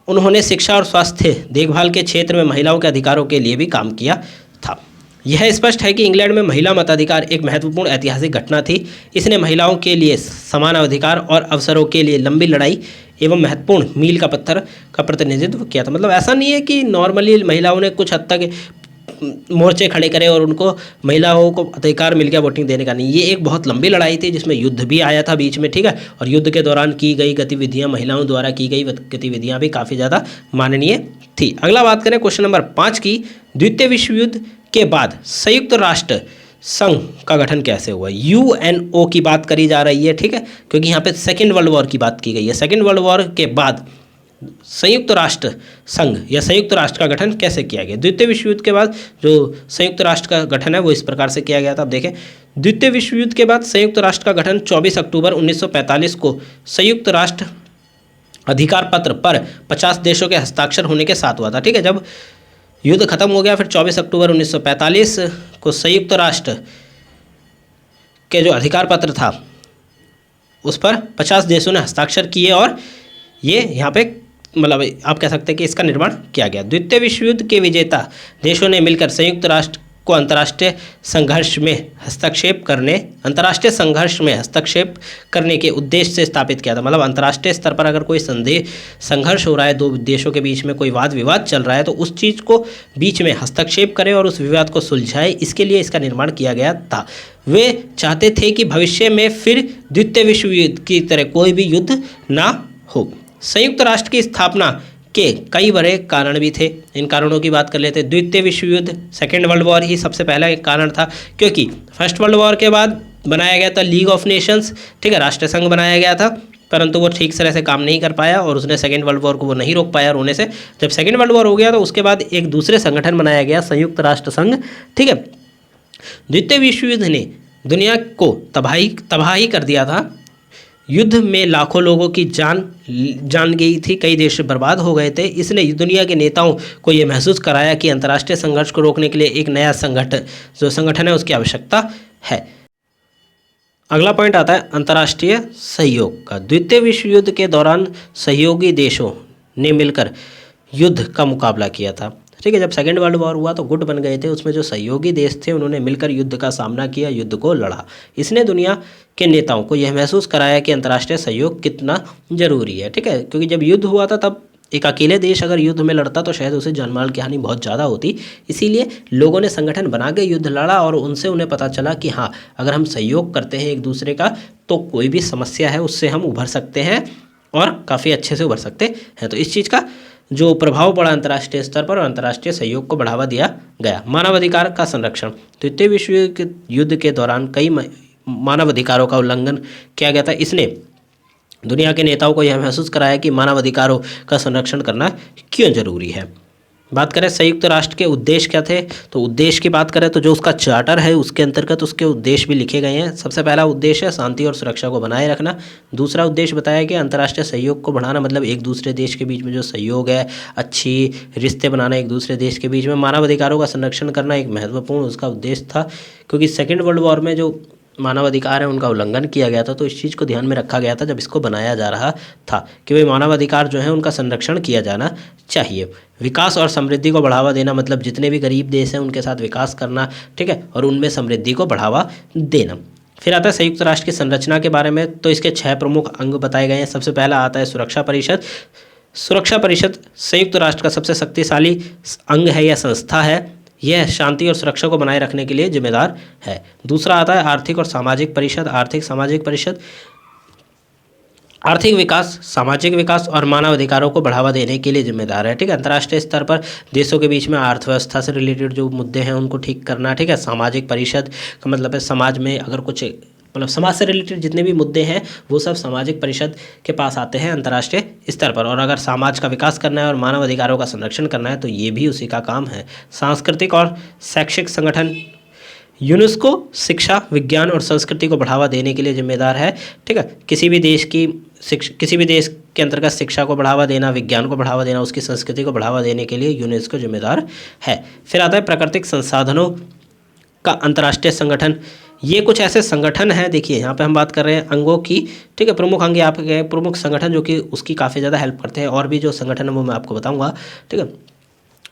उन्होंने शिक्षा और स्वास्थ्य देखभाल के क्षेत्र में महिलाओं के अधिकारों के लिए भी काम किया था। यह स्पष्ट है कि इंग्लैंड में महिला मताधिकार एक महत्वपूर्ण ऐतिहासिक घटना थी। इसने महिलाओं के लिए समान अधिकार और अवसरों के लिए लंबी लड़ाई एवं महत्वपूर्ण मील का पत्थर का प्रतिनिधित्व किया था। मतलब ऐसा नहीं है कि नॉर्मली महिलाओं ने कुछ हद तक मोर्चे खड़े करे और उनको महिलाओं को अधिकार मिल गया वोटिंग देने का, नहीं। ये एक बहुत लंबी लड़ाई थी जिसमें युद्ध भी आया था बीच में, ठीक है। और युद्ध के दौरान की गई गतिविधियां, महिलाओं द्वारा की गई गतिविधियां भी काफ़ी ज़्यादा माननीय थी। अगला बात करें क्वेश्चन नंबर 5 की। द्वितीय विश्व युद्ध के बाद संयुक्त राष्ट्र संघ का गठन कैसे हुआ? यूएनओ की बात करी जा रही है, ठीक है, क्योंकि यहाँ पे सेकेंड वर्ल्ड वॉर की बात की गई है। सेकेंड वर्ल्ड वॉर के बाद संयुक्त राष्ट्र संघ या संयुक्त राष्ट्र का गठन कैसे किया गया? द्वितीय विश्व युद्ध के बाद जो संयुक्त राष्ट्र का गठन है वो इस प्रकार से किया गया था। अब देखें, द्वितीय विश्व युद्ध के बाद संयुक्त राष्ट्र का गठन 24 अक्टूबर 1945 को संयुक्त राष्ट्र अधिकार पत्र पर 50 देशों के हस्ताक्षर होने के साथ हुआ था, ठीक है। जब युद्ध खत्म हो गया फिर 24 अक्टूबर 1945 को संयुक्त राष्ट्र के जो अधिकार पत्र था उस पर 50 देशों ने हस्ताक्षर किए और ये यहाँ पे मतलब आप कह सकते हैं कि इसका निर्माण किया गया। द्वितीय विश्व युद्ध के विजेता देशों ने मिलकर संयुक्त राष्ट्र को अंतर्राष्ट्रीय संघर्ष में हस्तक्षेप करने के उद्देश्य से स्थापित किया था। मतलब अंतर्राष्ट्रीय स्तर पर अगर कोई संघर्ष हो रहा है, दो देशों के बीच में कोई वाद विवाद चल रहा है, तो उस चीज़ को बीच में हस्तक्षेप करे और उस विवाद को सुलझाए, इसके लिए इसका निर्माण किया गया था। वे चाहते थे कि भविष्य में फिर द्वितीय विश्व युद्ध की तरह कोई भी युद्ध ना हो। संयुक्त राष्ट्र की स्थापना के कई बड़े कारण भी थे। इन कारणों की बात कर लेते हैं। द्वितीय विश्व युद्ध, सेकेंड वर्ल्ड वॉर ही सबसे पहला एक कारण था, क्योंकि फर्स्ट वर्ल्ड वॉर के बाद बनाया गया था लीग ऑफ नेशंस, ठीक है, राष्ट्र संघ बनाया गया था, परंतु वो ठीक तरह से काम नहीं कर पाया और उसने सेकेंड वर्ल्ड वॉर को वो नहीं रोक पाया होने से। जब सेकेंड वर्ल्ड वॉर हो गया तो उसके बाद एक दूसरे संगठन बनाया गया, संयुक्त राष्ट्र संघ, ठीक है। द्वितीय विश्व युद्ध ने दुनिया को तबाही कर दिया था। युद्ध में लाखों लोगों की जान गई थी, कई देश बर्बाद हो गए थे। इसने दुनिया के नेताओं को ये महसूस कराया कि अंतर्राष्ट्रीय संघर्ष को रोकने के लिए एक नया संगठन है, उसकी आवश्यकता है। अगला पॉइंट आता है अंतर्राष्ट्रीय सहयोग का। द्वितीय विश्व युद्ध के दौरान सहयोगी देशों ने मिलकर युद्ध का मुकाबला किया था, ठीक है। जब सेकेंड वर्ल्ड वॉर हुआ तो गुट बन गए थे, उसमें जो सहयोगी देश थे उन्होंने मिलकर युद्ध का सामना किया, युद्ध को लड़ा। इसने दुनिया के नेताओं को यह महसूस कराया कि अंतर्राष्ट्रीय सहयोग कितना जरूरी है, ठीक है। क्योंकि जब युद्ध हुआ था तब एक अकेले देश अगर युद्ध में लड़ता तो शायद उसे जानमाल की हानि बहुत ज़्यादा होती। इसीलिए लोगों ने संगठन बना के युद्ध लड़ा और उनसे उन्हें पता चला कि हाँ, अगर हम सहयोग करते हैं एक दूसरे का तो कोई भी समस्या है उससे हम उभर सकते हैं और काफ़ी अच्छे से उभर सकते हैं। तो इस चीज़ का जो प्रभाव पड़ा अंतर्राष्ट्रीय स्तर पर और अंतर्राष्ट्रीय सहयोग को बढ़ावा दिया गया। मानवाधिकार का संरक्षण। द्वितीय विश्व युद्ध के दौरान कई मानवाधिकारों का उल्लंघन किया गया था। इसने दुनिया के नेताओं को यह महसूस कराया कि मानवाधिकारों का संरक्षण करना क्यों जरूरी है। बात करें संयुक्त राष्ट्र के उद्देश्य क्या थे, तो उद्देश्य की बात करें तो जो उसका चार्टर है उसके अंतर्गत उसके उद्देश्य भी लिखे गए हैं। सबसे पहला उद्देश्य है शांति और सुरक्षा को बनाए रखना। दूसरा उद्देश्य बताया कि अंतर्राष्ट्रीय सहयोग को बढ़ाना, मतलब एक दूसरे देश के बीच में जो सहयोग है, अच्छी रिश्ते बनाना एक दूसरे देश के बीच में। मानवाधिकारों का संरक्षण करना एक महत्वपूर्ण उसका उद्देश्य था, क्योंकि सेकेंड वर्ल्ड वॉर में जो मानवाधिकार है उनका उल्लंघन किया गया था, तो इस चीज़ को ध्यान में रखा गया था जब इसको बनाया जा रहा था कि भाई मानवाधिकार जो है उनका संरक्षण किया जाना चाहिए। विकास और समृद्धि को बढ़ावा देना, मतलब जितने भी गरीब देश हैं उनके साथ विकास करना, ठीक है, और उनमें समृद्धि को बढ़ावा देना। फिर आता है संयुक्त राष्ट्र की संरचना के बारे में, तो इसके 6 प्रमुख अंग बताए गए हैं। सबसे पहला आता है सुरक्षा परिषद। सुरक्षा परिषद संयुक्त राष्ट्र का सबसे शक्तिशाली अंग है या संस्था है। यह शांति और सुरक्षा को बनाए रखने के लिए जिम्मेदार है। दूसरा आता है आर्थिक और सामाजिक परिषद। आर्थिक सामाजिक परिषद आर्थिक विकास, सामाजिक विकास और मानवाधिकारों को बढ़ावा देने के लिए जिम्मेदार है, ठीक है। अंतर्राष्ट्रीय स्तर पर देशों के बीच में अर्थव्यवस्था से रिलेटेड जो मुद्दे हैं उनको ठीक करना, ठीक है। सामाजिक परिषद का मतलब है समाज में अगर कुछ, मतलब समाज से रिलेटेड जितने भी मुद्दे हैं वो सब सामाजिक परिषद के पास आते हैं अंतर्राष्ट्रीय स्तर पर। और अगर समाज का विकास करना है और मानव अधिकारों का संरक्षण करना है तो ये भी उसी का काम है। सांस्कृतिक और शैक्षिक संगठन। यूनेस्को शिक्षा, विज्ञान और संस्कृति को बढ़ावा देने के लिए जिम्मेदार है, ठीक है। किसी भी देश के अंतर्गत शिक्षा को बढ़ावा देना, विज्ञान को बढ़ावा देना, उसकी संस्कृति को बढ़ावा देने के लिए यूनेस्को जिम्मेदार है। फिर आता है प्राकृतिक संसाधनों का अंतर्राष्ट्रीय संगठन। ये कुछ ऐसे संगठन हैं, देखिए यहाँ पे हम बात कर रहे हैं अंगों की, ठीक है। प्रमुख अंग यहाँ पे प्रमुख संगठन जो कि उसकी काफ़ी ज़्यादा हेल्प करते हैं, और भी जो संगठन है वो मैं आपको बताऊँगा, ठीक है,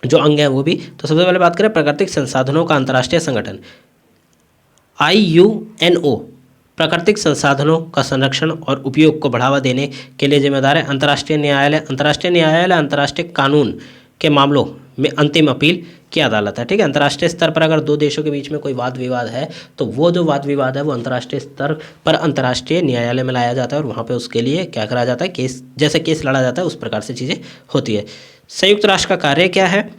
जो अंग हैं वो भी। तो सबसे पहले बात करें प्राकृतिक संसाधनों का अंतर्राष्ट्रीय संगठन, IUNO प्राकृतिक संसाधनों का संरक्षण और उपयोग को बढ़ावा देने के लिए जिम्मेदार है। अंतर्राष्ट्रीय न्यायालय अंतर्राष्ट्रीय कानून के मामलों में अंतिम अपील की अदालत है, ठीक है। अंतर्राष्ट्रीय स्तर पर अगर दो देशों के बीच में कोई वाद विवाद है तो वो जो वाद विवाद है वो अंतर्राष्ट्रीय स्तर पर अंतर्राष्ट्रीय न्यायालय में लाया जाता है और वहाँ पे उसके लिए क्या करा जाता है, केस, जैसे केस लड़ा जाता है उस प्रकार से चीज़ें होती है। संयुक्त राष्ट्र का कार्य क्या है?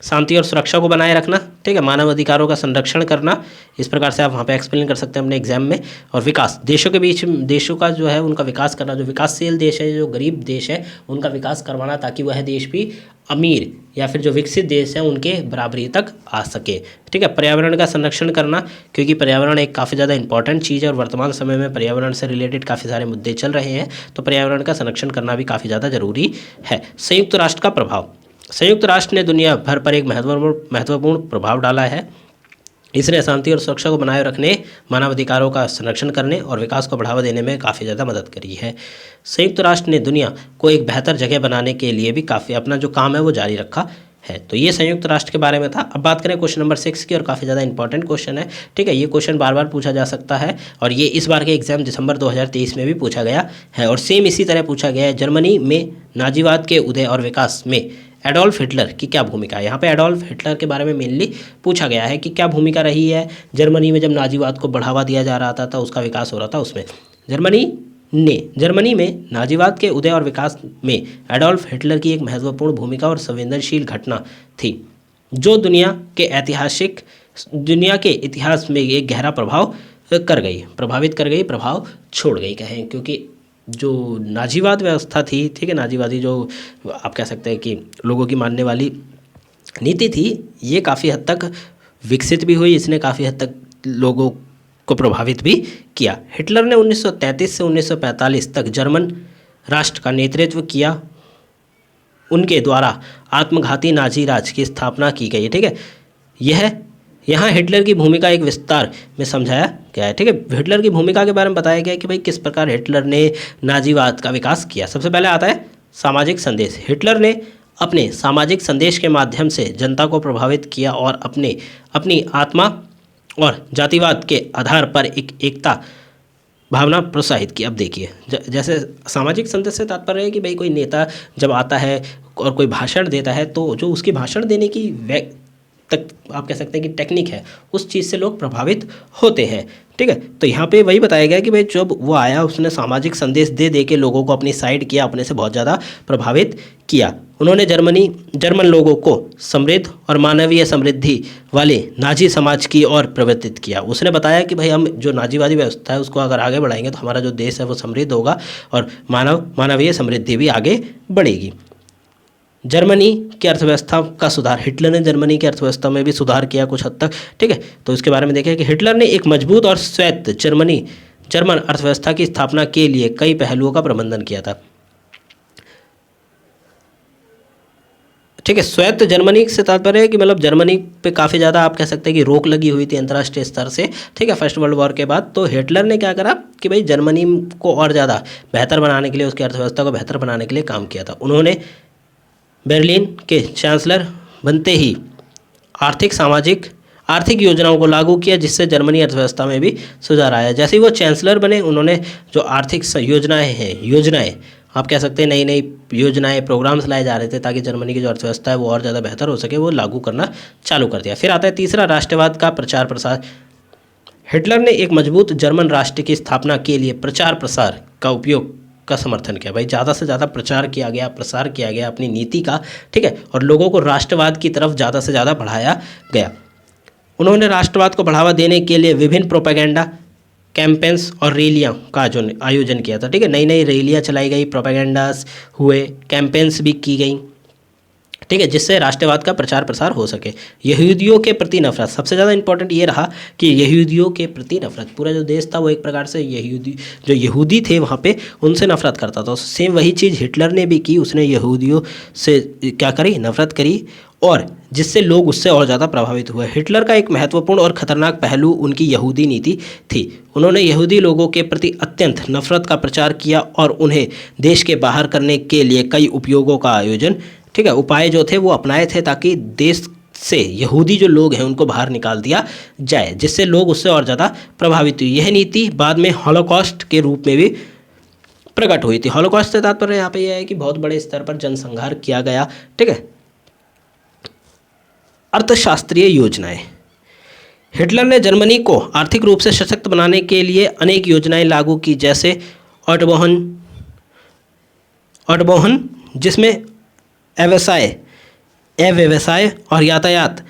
शांति और सुरक्षा को बनाए रखना, ठीक है, मानव अधिकारों का संरक्षण करना, इस प्रकार से आप वहाँ पे एक्सप्लेन कर सकते हैं अपने एग्जाम में। और विकास, देशों के बीच देशों का जो है उनका विकास करना, जो विकासशील देश है, जो गरीब देश है, उनका विकास करवाना ताकि वह देश भी अमीर या फिर जो विकसित देश हैं उनके बराबरी तक आ सके, ठीक है। पर्यावरण का संरक्षण करना, क्योंकि पर्यावरण एक काफ़ी ज़्यादा इंपॉर्टेंट चीज़ है और वर्तमान समय में पर्यावरण से रिलेटेड काफ़ी सारे मुद्दे चल रहे हैं, तो पर्यावरण का संरक्षण करना भी काफ़ी ज़्यादा ज़रूरी है। संयुक्त राष्ट्र का प्रभाव, संयुक्त राष्ट्र ने दुनिया भर पर एक महत्वपूर्ण प्रभाव डाला है। इसने शांति और सुरक्षा को बनाए रखने, मानवाधिकारों का संरक्षण करने और विकास को बढ़ावा देने में काफ़ी ज़्यादा मदद करी है। संयुक्त राष्ट्र ने दुनिया को एक बेहतर जगह बनाने के लिए भी काफ़ी अपना जो काम है वो जारी रखा है। तो ये संयुक्त राष्ट्र के बारे में था। अब बात करें क्वेश्चन नंबर 6 की, और काफ़ी ज़्यादा इंपॉर्टेंट क्वेश्चन है, ठीक है। ये क्वेश्चन बार बार पूछा जा सकता है, और ये इस बार के एग्जाम दिसंबर 2023 में भी पूछा गया है, और सेम इसी तरह पूछा गया है। जर्मनी में नाजीवाद के उदय और विकास में एडोल्फ हिटलर की क्या भूमिका है। यहाँ पे एडोल्फ हिटलर के बारे में मेनली पूछा गया है कि क्या भूमिका रही है जर्मनी में जब नाजीवाद को बढ़ावा दिया जा रहा था, उसका विकास हो रहा था, उसमें जर्मनी में नाजीवाद के उदय और विकास में एडोल्फ हिटलर की एक महत्वपूर्ण भूमिका और संवेदनशील घटना थी, जो दुनिया के इतिहास में एक गहरा प्रभाव छोड़ गई कहें, क्योंकि जो नाजीवाद व्यवस्था थी, ठीक है, नाजीवादी जो आप कह सकते हैं कि लोगों की मानने वाली नीति थी, ये काफ़ी हद तक विकसित भी हुई, इसने काफ़ी हद तक लोगों को प्रभावित भी किया। हिटलर ने 1933 से 1945 तक जर्मन राष्ट्र का नेतृत्व किया। उनके द्वारा आत्मघाती नाजी राज की स्थापना की गई, ठीक है। यहाँ हिटलर की भूमिका एक विस्तार में समझाया गया है, ठीक है। हिटलर की भूमिका के बारे में बताया गया कि भाई किस प्रकार हिटलर ने नाजीवाद का विकास किया। सबसे पहले आता है सामाजिक संदेश। हिटलर ने अपने सामाजिक संदेश के माध्यम से जनता को प्रभावित किया और अपनी आत्मा और जातिवाद के आधार पर एकता भावना प्रोत्साहित की। अब देखिए, जैसे सामाजिक संदेश से तात्पर्य है कि भाई कोई नेता जब आता है और कोई भाषण देता है, तो जो उसकी भाषण देने की तक आप कह सकते हैं कि टेक्निक है, उस चीज़ से लोग प्रभावित होते हैं, ठीक है। तो यहाँ पे वही बताया गया कि भाई जब वो आया, उसने सामाजिक संदेश दे के लोगों को अपनी साइड किया, अपने से बहुत ज़्यादा प्रभावित किया। उन्होंने जर्मन लोगों को समृद्ध और मानवीय समृद्धि वाले नाजी समाज की ओर प्रवर्तित किया। उसने बताया कि भाई हम जो नाजीवादी व्यवस्था है उसको अगर आगे बढ़ाएंगे तो हमारा जो देश है वो समृद्ध होगा और मानवीय समृद्धि भी आगे बढ़ेगी। जर्मनी की अर्थव्यवस्था का सुधार। हिटलर ने जर्मनी की अर्थव्यवस्था में भी सुधार किया कुछ हद तक, ठीक है। तो इसके बारे में देखें कि हिटलर ने एक मजबूत और स्वायत्त जर्मन अर्थव्यवस्था की स्थापना के लिए कई पहलुओं का प्रबंधन किया था, ठीक है। स्वायत्त जर्मनी से तात्पर्य है कि मतलब जर्मनी पे काफ़ी ज़्यादा आप कह सकते हैं कि रोक लगी हुई थी अंतर्राष्ट्रीय स्तर से, ठीक है, फर्स्ट वर्ल्ड वॉर के बाद। तो हिटलर ने क्या करा कि भाई जर्मनी को और ज़्यादा बेहतर बनाने के लिए, उसकी अर्थव्यवस्था को बेहतर बनाने के लिए काम किया था। उन्होंने बर्लिन के चांसलर बनते ही आर्थिक योजनाओं को लागू किया, जिससे जर्मनी अर्थव्यवस्था में भी सुधार आया। जैसे ही वो चांसलर बने, उन्होंने जो आर्थिक योजनाएं आप कह सकते हैं, नई योजनाएं, प्रोग्राम्स लाए जा रहे थे ताकि जर्मनी की जो अर्थव्यवस्था है वो और ज़्यादा बेहतर हो सके, वो लागू करना चालू कर दिया। फिर आता है तीसरा, राष्ट्रवाद का प्रचार प्रसार। हिटलर ने एक मजबूत जर्मन राष्ट्र की स्थापना के लिए प्रचार प्रसार का उपयोग का समर्थन किया। भाई ज़्यादा से ज़्यादा प्रसार किया गया अपनी नीति का, ठीक है, और लोगों को राष्ट्रवाद की तरफ ज़्यादा से ज़्यादा बढ़ाया गया। उन्होंने राष्ट्रवाद को बढ़ावा देने के लिए विभिन्न प्रोपेगेंडा कैंपेन्स और रैलियां का आयोजन किया था, ठीक है। नई रैलियां चलाई गई, प्रोपेगेंडास हुए, कैंपेन्स भी की गई, ठीक है, जिससे राष्ट्रवाद का प्रचार प्रसार हो सके। यहूदियों के प्रति नफरत। सबसे ज़्यादा इंपॉर्टेंट ये रहा कि यहूदियों के प्रति नफरत। पूरा जो देश था वो एक प्रकार से यहूदी थे वहाँ पे, उनसे नफरत करता था। सेम वही चीज़ हिटलर ने भी की। उसने यहूदियों से क्या करी, नफरत करी, और जिससे लोग उससे और ज़्यादा प्रभावित हुए। हिटलर का एक महत्वपूर्ण और खतरनाक पहलू उनकी यहूदी नीति थी। उन्होंने यहूदी लोगों के प्रति अत्यंत नफरत का प्रचार किया और उन्हें देश के बाहर करने के लिए कई उपयोगों का आयोजन, ठीक है, उपाय जो थे वो अपनाए थे ताकि देश से यहूदी जो लोग हैं उनको बाहर निकाल दिया जाए, जिससे लोग उससे और ज़्यादा प्रभावित हुए। यह नीति बाद में हॉलोकॉस्ट के रूप में भी प्रकट हुई थी। हॉलोकॉस्ट से तात्पर्य यहाँ पे यह है कि बहुत बड़े स्तर पर जनसंहार किया गया, ठीक है। अर्थशास्त्रीय योजनाएं। हिटलर ने जर्मनी को आर्थिक रूप से सशक्त बनाने के लिए अनेक योजनाएं लागू की, जैसे ऑटबोहन, जिसमें अव्यवसाय और यातायात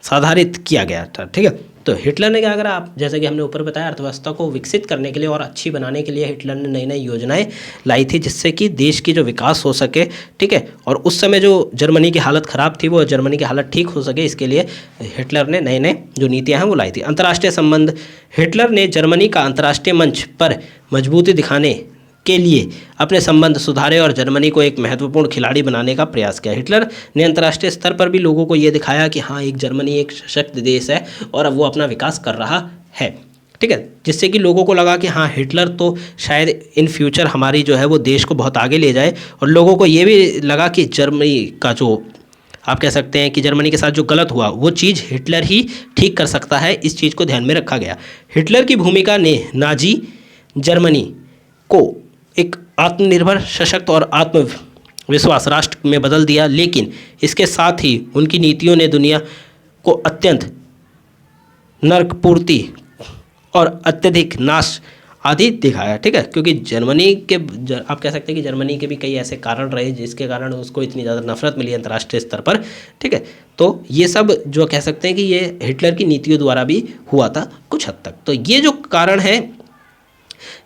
साधारित किया गया था, ठीक है। तो हिटलर ने क्या करा, आप जैसे कि हमने ऊपर बताया, अर्थव्यवस्था को विकसित करने के लिए और अच्छी बनाने के लिए हिटलर ने नई योजनाएं लाई थी, जिससे कि देश की जो विकास हो सके, ठीक है। और उस समय जो जर्मनी की हालत ख़राब थी, वो जर्मनी की हालत ठीक हो सके, इसके लिए हिटलर ने नए जो नीतियाँ हैं वो लाई थी। अंतर्राष्ट्रीय संबंध। हिटलर ने जर्मनी का अंतर्राष्ट्रीय मंच पर मजबूती दिखाने के लिए अपने संबंध सुधारे और जर्मनी को एक महत्वपूर्ण खिलाड़ी बनाने का प्रयास किया। हिटलर ने अंतर्राष्ट्रीय स्तर पर भी लोगों को ये दिखाया कि हाँ, एक जर्मनी एक सशक्त देश है और अब वो अपना विकास कर रहा है, ठीक है, जिससे कि लोगों को लगा कि हाँ, हिटलर तो शायद इन फ्यूचर हमारी जो है वो देश को बहुत आगे ले जाए। और लोगों को ये भी लगा कि जर्मनी का जो आप कह सकते हैं कि जर्मनी के साथ जो गलत हुआ वो चीज़ हिटलर ही ठीक कर सकता है, इस चीज़ को ध्यान में रखा गया। हिटलर की भूमिका ने नाजी जर्मनी को एक आत्मनिर्भर, सशक्त और आत्मविश्वास राष्ट्र में बदल दिया, लेकिन इसके साथ ही उनकी नीतियों ने दुनिया को अत्यंत नरकपूर्ति और अत्यधिक नाश आदि दिखाया। ठीक है, क्योंकि जर्मनी के आप कह सकते हैं कि जर्मनी के भी कई ऐसे कारण रहे जिसके कारण उसको इतनी ज़्यादा नफरत मिली अंतर्राष्ट्रीय स्तर पर। ठीक है, तो ये सब जो कह सकते हैं कि ये हिटलर की नीतियों द्वारा भी हुआ था कुछ हद तक। तो ये जो कारण है,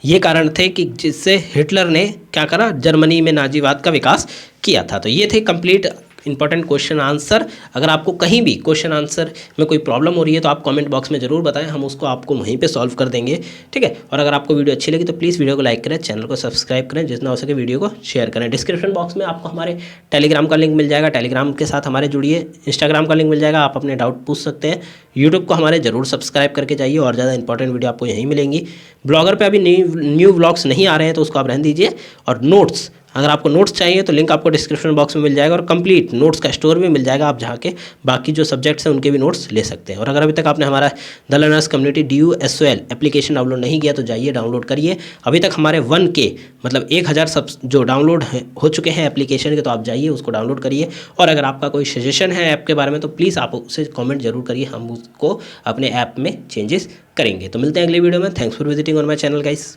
ये कारण थे कि जिससे हिटलर ने क्या करा, जर्मनी में नाजीवाद का विकास किया था। तो ये थे कंप्लीट इंपॉर्टेंट क्वेश्चन आंसर। अगर आपको कहीं भी क्वेश्चन आंसर में कोई प्रॉब्लम हो रही है तो आप कमेंट बॉक्स में ज़रूर बताएं, हम उसको आपको वहीं पे सॉल्व कर देंगे। ठीक है, और अगर आपको वीडियो अच्छी लगी तो प्लीज़ वीडियो को लाइक करें, चैनल को सब्सक्राइब करें, जितना हो सके वीडियो को शेयर करें। डिस्क्रिप्शन बॉक्स में आपको हमारे टेलीग्राम का लिंक मिल जाएगा, टेलीग्राम के साथ हमारे जुड़िए। इंस्टाग्राम का लिंक मिल जाएगा, आप अपने डाउट पूछ सकते हैं। यूट्यूब को हमारे ज़रूर सब्सक्राइब करके जाइए और ज़्यादा इंपॉर्टेंट वीडियो आपको यहीं मिलेंगी। ब्लॉगर पे अभी न्यू व्लॉग्स नहीं आ रहे हैं तो उसको आप रहने दीजिए। और नोट्स, अगर आपको नोट्स चाहिए तो लिंक आपको डिस्क्रिप्शन बॉक्स में मिल जाएगा, और कंप्लीट नोट्स का स्टोर भी मिल जाएगा, आप जहाँ के बाकी जो सब्जेक्ट्स हैं उनके भी नोट्स ले सकते हैं। और अगर अभी तक आपने हमारा the learners community DUSOL application download नहीं किया तो जाइए डाउनलोड करिए। अभी तक हमारे 1K मतलब 1000 सब जो डाउनलोड हो चुके हैं एप्लीकेशन के, तो आप जाइए उसको डाउनलोड करिए। और अगर आपका कोई सजेशन है ऐप के बारे में तो प्लीज़ आप उसे कॉमेंट जरूर करिए, हम उसको अपने ऐप में चेंजेस करेंगे। तो मिलते हैं अगले वीडियो में। Thanks for visiting on my channel guys.